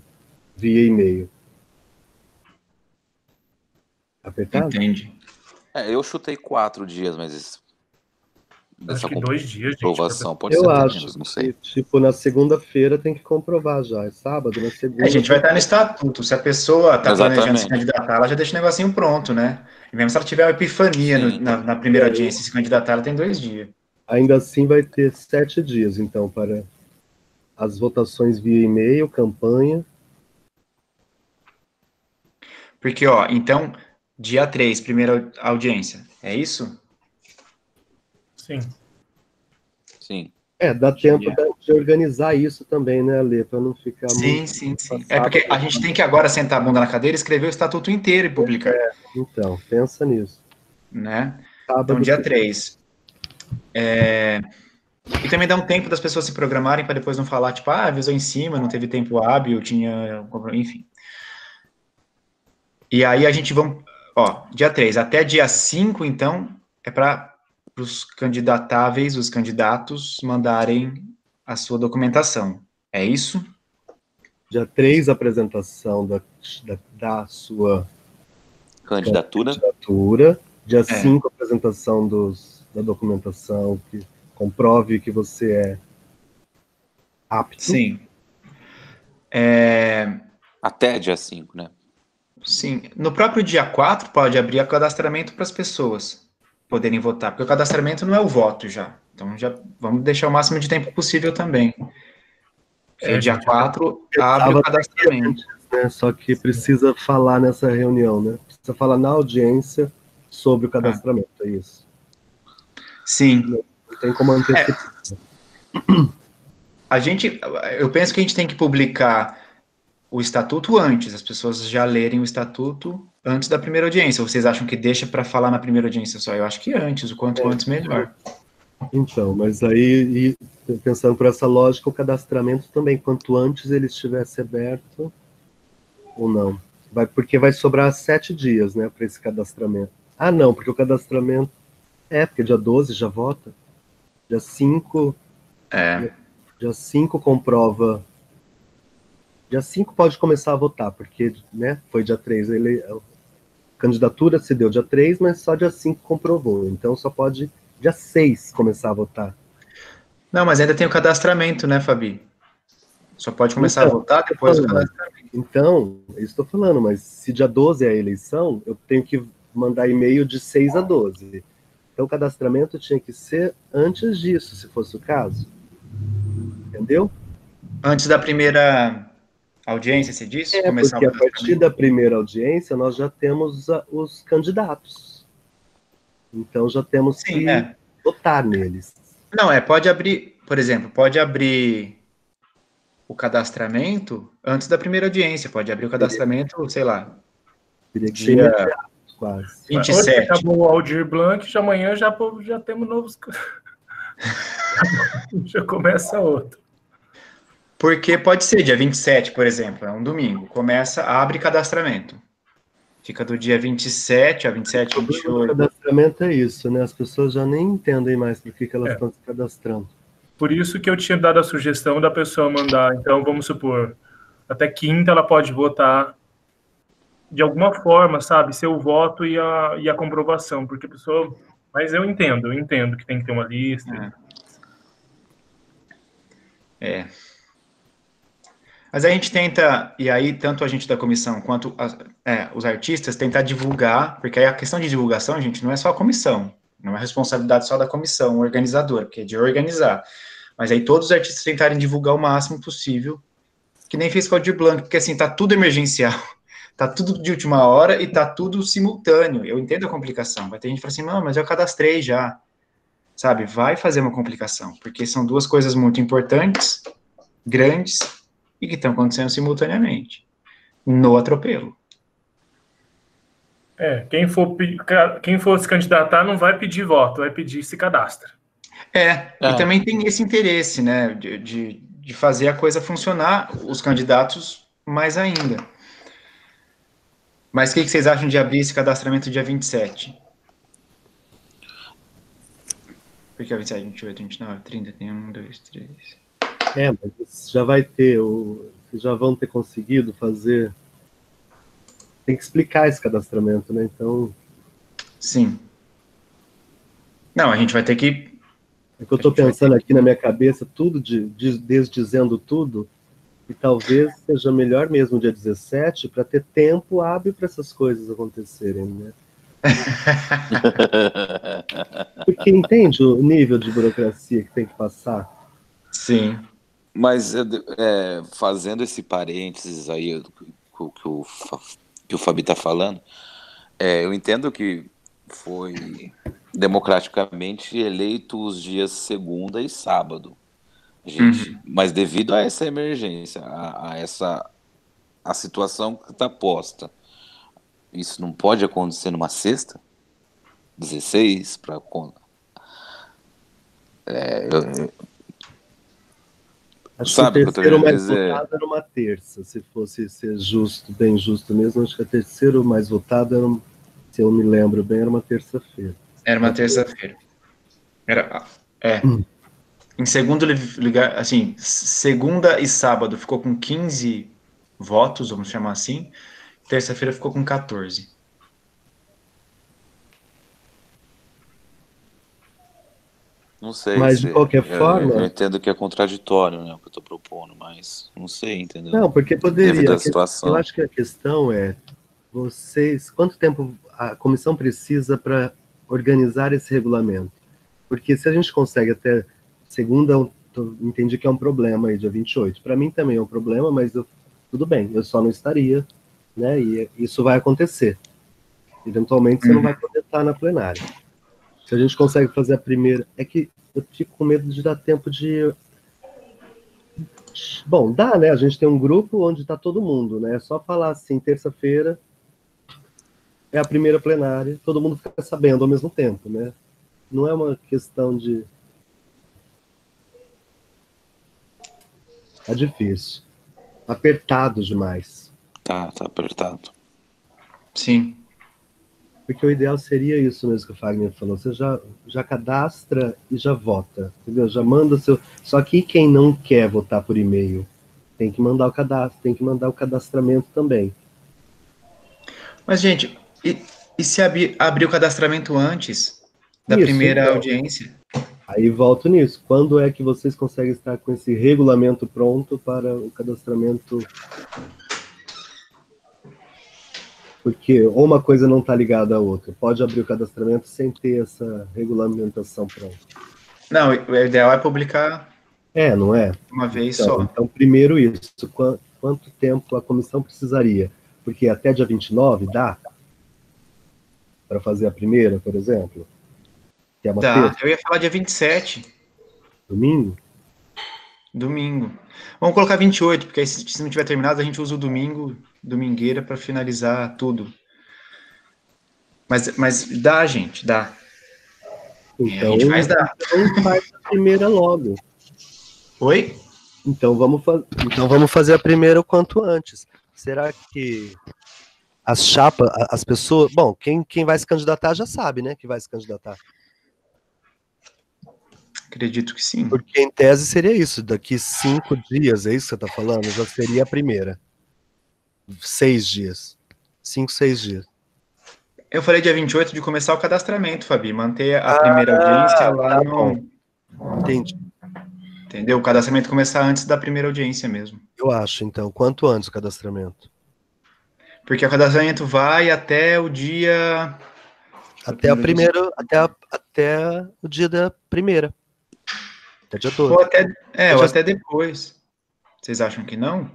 via e-mail. Apertado? Entendi. Eu chutei 4 dias, mas acho que 2 dias de comprovação pode ser menos, não sei. Tipo, na segunda-feira tem que comprovar já, é sábado, na segunda... A gente vai estar no estatuto, se a pessoa está planejando se candidatar, ela já deixa o negocinho pronto, né? E mesmo se ela tiver uma epifania na primeira audiência e se candidatar, ela tem 2 dias. Ainda assim vai ter 7 dias, então, para as votações via e-mail, campanha. Porque, então, dia 3, primeira audiência, é isso? Sim. Sim. Dá tempo de organizar isso também, né, Alê? Para não ficar sim. É porque a gente tem que agora sentar a bunda na cadeira, escrever o estatuto inteiro e publicar. Então, pensa nisso. Né? Sábado, então, dia 3. E também dá um tempo das pessoas se programarem para depois não falar, tipo, avisou em cima, não teve tempo hábil, enfim. E aí a gente dia 3, até dia 5, então, é para os candidatáveis, os candidatos, mandarem a sua documentação. É isso? Dia 3, apresentação da sua Candidatura. Dia 5, apresentação da documentação que comprove que você é apto. Sim. Até dia 5, né? Sim. No próprio dia 4, pode abrir o cadastramento para as pessoas poderem votar, porque o cadastramento não é o voto já. Então, já vamos deixar o máximo de tempo possível também. Dia 4, abre o cadastramento. Né? Só que precisa falar nessa reunião, né? Precisa falar na audiência sobre o cadastramento, é isso. Sim. Não tem como antecipar. Eu penso que a gente tem que publicar o estatuto antes, as pessoas já lerem o estatuto antes da primeira audiência. Ou vocês acham que deixa para falar na primeira audiência só? Eu acho que antes, o quanto antes melhor. Então, mas aí, pensando por essa lógica, o cadastramento também, quanto antes ele estivesse aberto ou não. Porque vai sobrar 7 dias, né, para esse cadastramento. Ah, não, porque o cadastramento porque dia 12 já vota. Dia 5... Dia 5 comprova... Dia 5 pode começar a votar, porque, né, foi dia 3. A candidatura se deu dia 3, mas só dia 5 comprovou. Então só pode dia 6 começar a votar. Não, mas ainda tem o cadastramento, né, Fabi? Só pode começar a votar depois do cadastramento. Então, eu estou falando, mas se dia 12 é a eleição, eu tenho que mandar e-mail de 6 a 12. Então o cadastramento tinha que ser antes disso, se fosse o caso. Entendeu? Antes da primeira audiência, você disse? Porque a partir da primeira audiência, nós já temos os candidatos. Então, já temos que votar neles. Não, pode abrir, por exemplo, pode abrir o cadastramento antes da primeira audiência, pode abrir o cadastramento, sei lá, dia quase. 27. Hoje acabou o Aldir Blanc, amanhã já temos novos... já começa outro. Porque pode ser dia 27, por exemplo, é um domingo, abre cadastramento. Fica do dia 27 a 27, 28. O cadastramento é isso, né? As pessoas já nem entendem mais por que elas estão se cadastrando. Por isso que eu tinha dado a sugestão da pessoa mandar, então, vamos supor, até quinta ela pode votar de alguma forma, sabe? Seu voto e a comprovação, porque a pessoa... Mas eu entendo que tem que ter uma lista. Mas a gente tenta, e aí tanto a gente da comissão quanto os artistas tentar divulgar, porque aí a questão de divulgação, gente, não é só a comissão, não é responsabilidade só da comissão organizadora, porque é de organizar. Mas aí todos os artistas tentarem divulgar o máximo possível, que nem fez com o Aldir Blanc, porque assim, tá tudo emergencial, tá tudo de última hora e tá tudo simultâneo. Eu entendo a complicação. Vai ter gente que fala assim, não, mas eu cadastrei já. Sabe, vai fazer uma complicação, porque são duas coisas muito importantes, grandes, e que estão acontecendo simultaneamente, no atropelo. Quem for se candidatar não vai pedir voto, vai pedir se cadastra. E também tem esse interesse, né, de fazer a coisa funcionar, os candidatos mais ainda. Mas o que vocês acham de abrir esse cadastramento dia 27? Porque é 27, 28, 29, 30, tem 1, 2, 3... mas já vai ter, vocês já vão ter conseguido fazer, tem que explicar esse cadastramento, né, então... Sim. Não, a gente vai ter que... É que eu estou pensando aqui na minha cabeça, tudo, desdizendo tudo, e talvez seja melhor mesmo dia 17, para ter tempo hábil para essas coisas acontecerem, né? Porque entende o nível de burocracia que tem que passar? Sim. Mas fazendo esse parênteses aí que o Fabi está falando, eu entendo que foi democraticamente eleito os dias segunda e sábado, gente, mas devido a essa emergência, a situação que está posta, isso não pode acontecer numa sexta, 16 para Acho que o terceiro mais votado era uma terça, se fosse ser justo, bem justo mesmo, acho que o terceiro mais votado era, se eu me lembro bem, era uma terça-feira. Era uma terça-feira. Era, em segundo lugar, assim, segunda e sábado ficou com 15 votos, vamos chamar assim. Terça-feira ficou com 14. Não sei Mas, de qualquer eu forma... entendo que é contraditório, né, o que eu tô propondo, mas não sei, entendeu? Não, porque poderia. Devido à situação. Eu acho que a questão é, quanto tempo a comissão precisa para organizar esse regulamento? Porque se a gente consegue até segunda, entendi que é um problema aí, dia 28. Para mim também é um problema, mas tudo bem, eu só não estaria, né? E isso vai acontecer. Eventualmente você não vai poder estar na plenária. Se a gente consegue fazer a primeira... É que eu fico com medo de dar tempo de... Bom, dá, né? A gente tem um grupo onde está todo mundo, né? É só falar assim, terça-feira é a primeira plenária, todo mundo fica sabendo ao mesmo tempo, né? Não é uma questão de... Tá difícil. Apertado demais. Tá apertado. Sim. Porque o ideal seria isso mesmo que o Fagner falou. Você já cadastra e já vota, entendeu? Já manda seu... Só que quem não quer votar por e-mail tem que mandar o cadastro, tem que mandar o cadastramento também. Mas, gente, e se abrir o cadastramento antes da primeira então, audiência? Aí volto nisso. Quando é que vocês conseguem estar com esse regulamento pronto para o cadastramento? Porque uma coisa não está ligada à outra. Pode abrir o cadastramento sem ter essa regulamentação pronta. Não, o ideal é publicar não é? uma vez Então, só. Então, primeiro isso. Quanto tempo a comissão precisaria? Porque até dia 29 dá para fazer a primeira, por exemplo? Que é uma Dá, terça? eu ia falar dia 27. Domingo? Domingo. Vamos colocar 28, porque aí se não tiver terminado, a gente usa o domingueira, para finalizar tudo. Mas dá, gente, dá. Então, a gente faz dar. Então faz a primeira logo. Oi? Então vamos fazer a primeira o quanto antes. Será que as chapas, as pessoas... Bom, quem vai se candidatar já sabe, né, que vai se candidatar. Acredito que sim. Porque em tese seria isso, daqui 5 dias, é isso que você está falando? Já seria a primeira. 6 dias. 5, 6 dias. Eu falei dia 28 de começar o cadastramento, Fabi, manter a primeira audiência lá no... Entendi. Entendeu? O cadastramento começar antes da primeira audiência mesmo. Eu acho, então. Quanto antes o cadastramento? Porque o cadastramento vai até o dia... Até o dia da primeira. Até dia 12. Ou até depois. Vocês acham que não?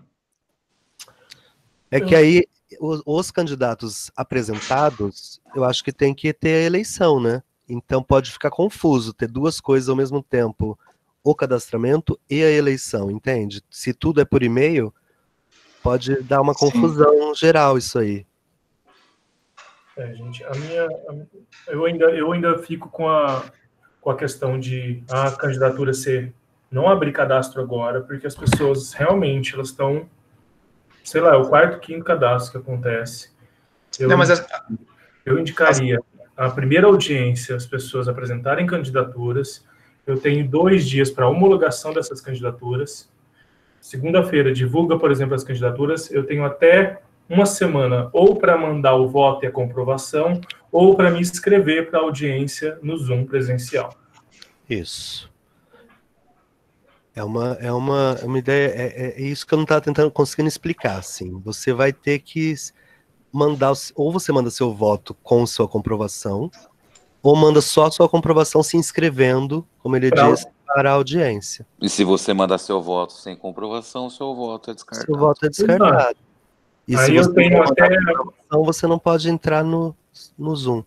É que aí os candidatos apresentados, eu acho que tem que ter a eleição, né? Então pode ficar confuso ter duas coisas ao mesmo tempo, o cadastramento e a eleição, entende? Se tudo é por e-mail, pode dar uma confusão geral isso aí. Gente, eu ainda fico com a questão de a candidatura não abrir cadastro agora, porque as pessoas realmente elas estão, sei lá, é o 4º, 5º cadastro que acontece. Eu indicaria a primeira audiência, as pessoas apresentarem candidaturas. Eu tenho 2 dias para homologação dessas candidaturas. Segunda-feira divulga, por exemplo, as candidaturas. Eu tenho até uma semana ou para mandar o voto e a comprovação, ou para me inscrever para a audiência no Zoom presencial. Isso. É uma ideia, é isso que eu não estava conseguindo explicar, assim. Você vai ter que mandar, ou você manda seu voto com sua comprovação, ou manda só sua comprovação se inscrevendo, como ele disse, para a audiência. E se você mandar seu voto sem comprovação, seu voto é descartado. Seu voto é descartado. E aí se eu você tenho até... você não pode entrar no Zoom.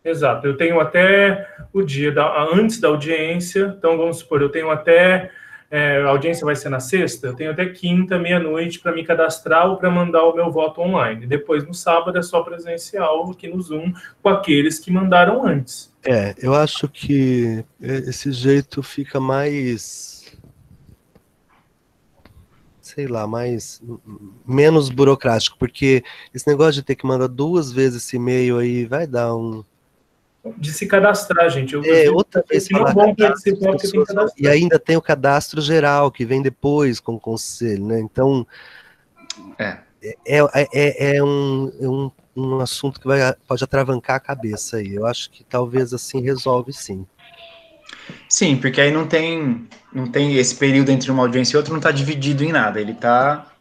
Exato, eu tenho até o dia antes da audiência, então vamos supor, eu tenho até, a audiência vai ser na sexta, eu tenho até quinta, meia-noite, para me cadastrar ou para mandar o meu voto online. Depois, no sábado, é só presencial aqui no Zoom com aqueles que mandaram antes. Eu acho que esse jeito fica mais... sei lá, menos burocrático, porque esse negócio de ter que mandar 2 vezes esse e-mail aí vai dar De se cadastrar, gente. Outra vez não vão participar porque tem que cadastrar. E ainda tem o cadastro geral, que vem depois com o conselho, né? Então, é um assunto que pode atravancar a cabeça aí. Eu acho que talvez assim resolve sim. Sim, porque aí não tem esse período entre uma audiência e outra, não está dividido em nada. Ele está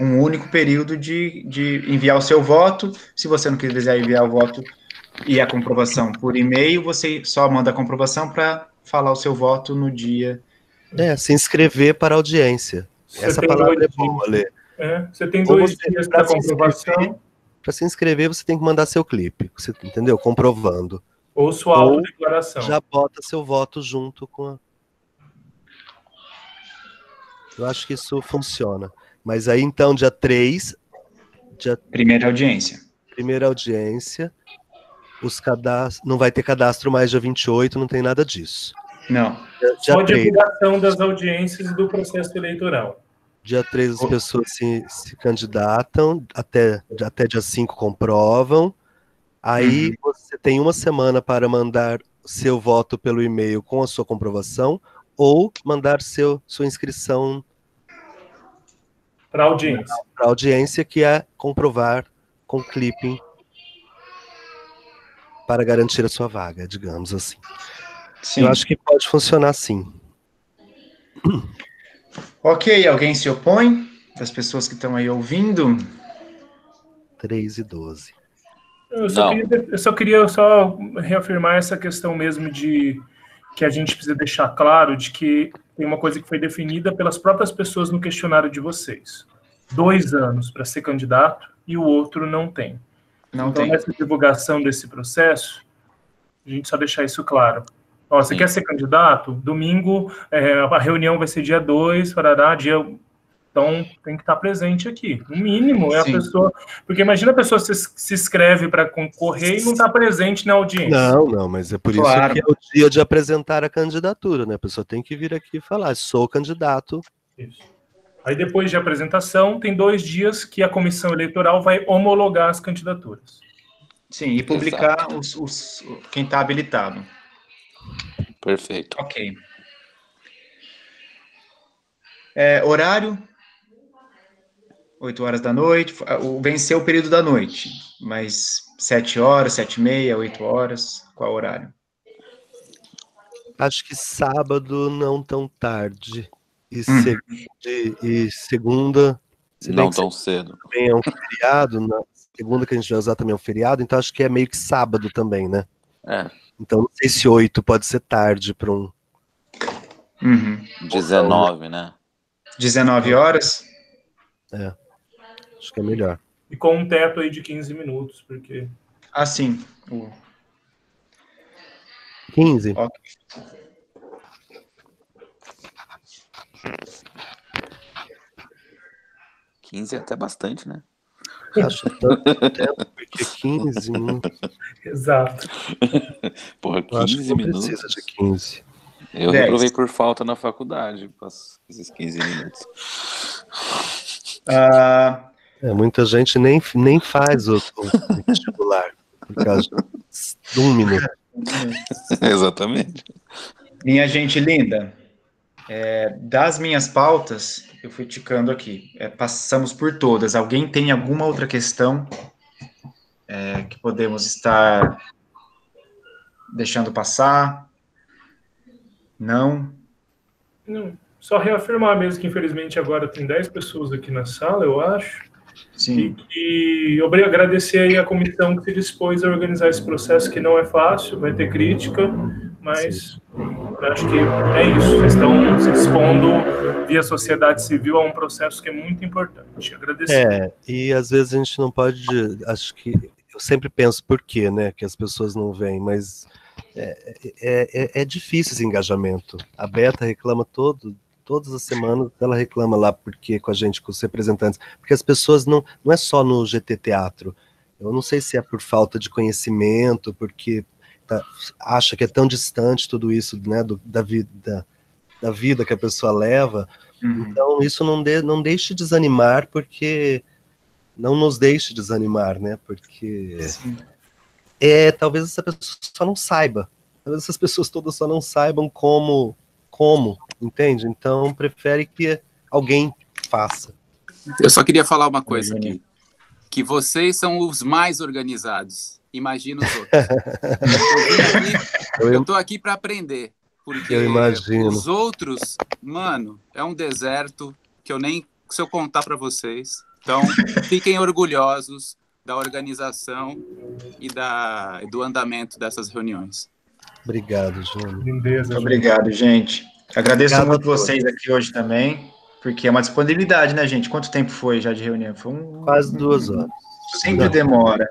um único período de enviar o seu voto. Se você não quiser enviar o voto e a comprovação por e-mail, você só manda a comprovação para falar o seu voto no dia. Se inscrever para a audiência. Essa palavra é boa, Lê. Você tem 2 dias para comprovação. Para se inscrever, você tem que mandar seu clipe, você entendeu? Comprovando. Ou sua autodeclaração. Já bota seu voto junto com a... Eu acho que isso funciona. Mas aí, então, dia 3... Primeira audiência. Primeira audiência. Os cadastros... Não vai ter cadastro mais dia 28, não tem nada disso. Não. Só divulgação das audiências e do processo eleitoral. Dia 3 as pessoas se candidatam, até dia 5 comprovam. Aí você tem 1 semana para mandar seu voto pelo e-mail com a sua comprovação ou mandar sua inscrição para audiência. Para audiência, que é comprovar com clipping para garantir a sua vaga, digamos assim. Sim. Eu acho que pode funcionar sim. Ok, alguém se opõe? Das pessoas que estão aí ouvindo? 3 e 12. Eu só queria reafirmar essa questão mesmo de que a gente precisa deixar claro de que tem uma coisa que foi definida pelas próprias pessoas no questionário de vocês. 2 anos para ser candidato e o outro não tem. Então, nessa divulgação desse processo, a gente só deixar isso claro. Você quer ser candidato? Domingo, a reunião vai ser dia 2, então tem que estar presente aqui. No mínimo, a pessoa... Porque imagina a pessoa se inscreve para concorrer e não está presente na audiência. Não, mas é por isso que é o dia de apresentar a candidatura, né? A pessoa tem que vir aqui e falar, sou candidato. Isso. Aí depois de apresentação, tem 2 dias que a comissão eleitoral vai homologar as candidaturas. Sim, e publicar quem está habilitado. Perfeito. Ok. Horário? 8 horas da noite. Venceu o período da noite, mas 7 horas, 7h30, 8 horas, qual o horário? Acho que sábado não tão tarde. E segunda... Não tão cedo. Também é um feriado, na segunda que a gente vai usar também é um feriado, então acho que é meio que sábado também, né? Então não sei se 8 pode ser tarde para um... 19, né? 19 horas? Acho que é melhor. E com um teto aí de 15 minutos, porque... sim. 15? Ok. É até bastante, né? Acho tanto tempo, porque 15 minutos. Exato. Porra, 15 minutos. Precisa de 15. Eu reprovei por falta na faculdade, esses 15 minutos. Muita gente nem faz o vestibular por causa de 1 minuto. Exatamente. Minha gente linda, das minhas pautas, eu fui ticando aqui. Passamos por todas. Alguém tem alguma outra questão que podemos estar deixando passar? Não? Não. Só reafirmar mesmo que, infelizmente, agora tem 10 pessoas aqui na sala, eu acho. Sim. E agradecer aí a comissão que se dispôs a organizar esse processo, que não é fácil, vai ter crítica, mas acho que é isso. Vocês estão se dispondo via sociedade civil a um processo que é muito importante. Agradecer. E às vezes a gente não pode... Acho que... Eu sempre penso por quê, né? Que as pessoas não vêm, mas... É difícil esse engajamento. A Beta reclama todas as semanas, ela reclama lá porque com a gente, com os representantes, porque as pessoas não é só no GT Teatro. Eu não sei se é por falta de conhecimento, porque acha que é tão distante tudo isso, né, da vida que a pessoa leva. Então isso não deixe desanimar, porque não nos deixe desanimar, né? Porque talvez essa pessoa só não saiba. Talvez essas pessoas todas só não saibam como, entende? Então, prefere que alguém faça. Eu só queria falar uma coisa aqui. Que vocês são os mais organizados. Imagina os outros. Eu tô aqui para aprender. Porque eu imagino. Os outros, mano, é um deserto que eu nem... Se eu contar para vocês. Então, fiquem orgulhosos da organização e do andamento dessas reuniões. Obrigado, Júnior. Muito obrigado, gente. Agradeço muito vocês aqui hoje também, porque é uma disponibilidade, né, gente? Quanto tempo foi já de reunião? Foi quase 2 horas. Sempre demora.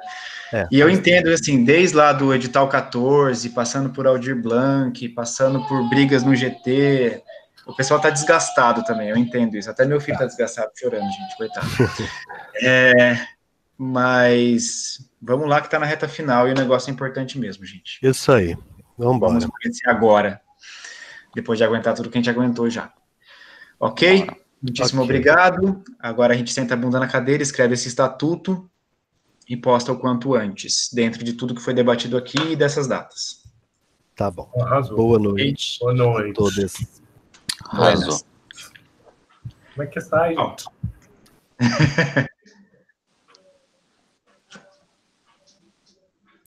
E eu entendo, assim, desde lá do edital 14, passando por Aldir Blanc, passando por brigas no GT, o pessoal tá desgastado também, eu entendo isso. Até meu filho tá desgastado, chorando, gente, coitado. Mas vamos lá que tá na reta final e o negócio é importante mesmo, gente. Isso aí. Vamos conhecer agora, depois de aguentar tudo que a gente aguentou já. Ok? Muitíssimo obrigado. Agora a gente senta a bunda na cadeira, escreve esse estatuto e posta o quanto antes, dentro de tudo que foi debatido aqui e dessas datas. Tá bom. Arrasou. Boa noite. Boa noite. A todos. Arrasou. Como é que sai?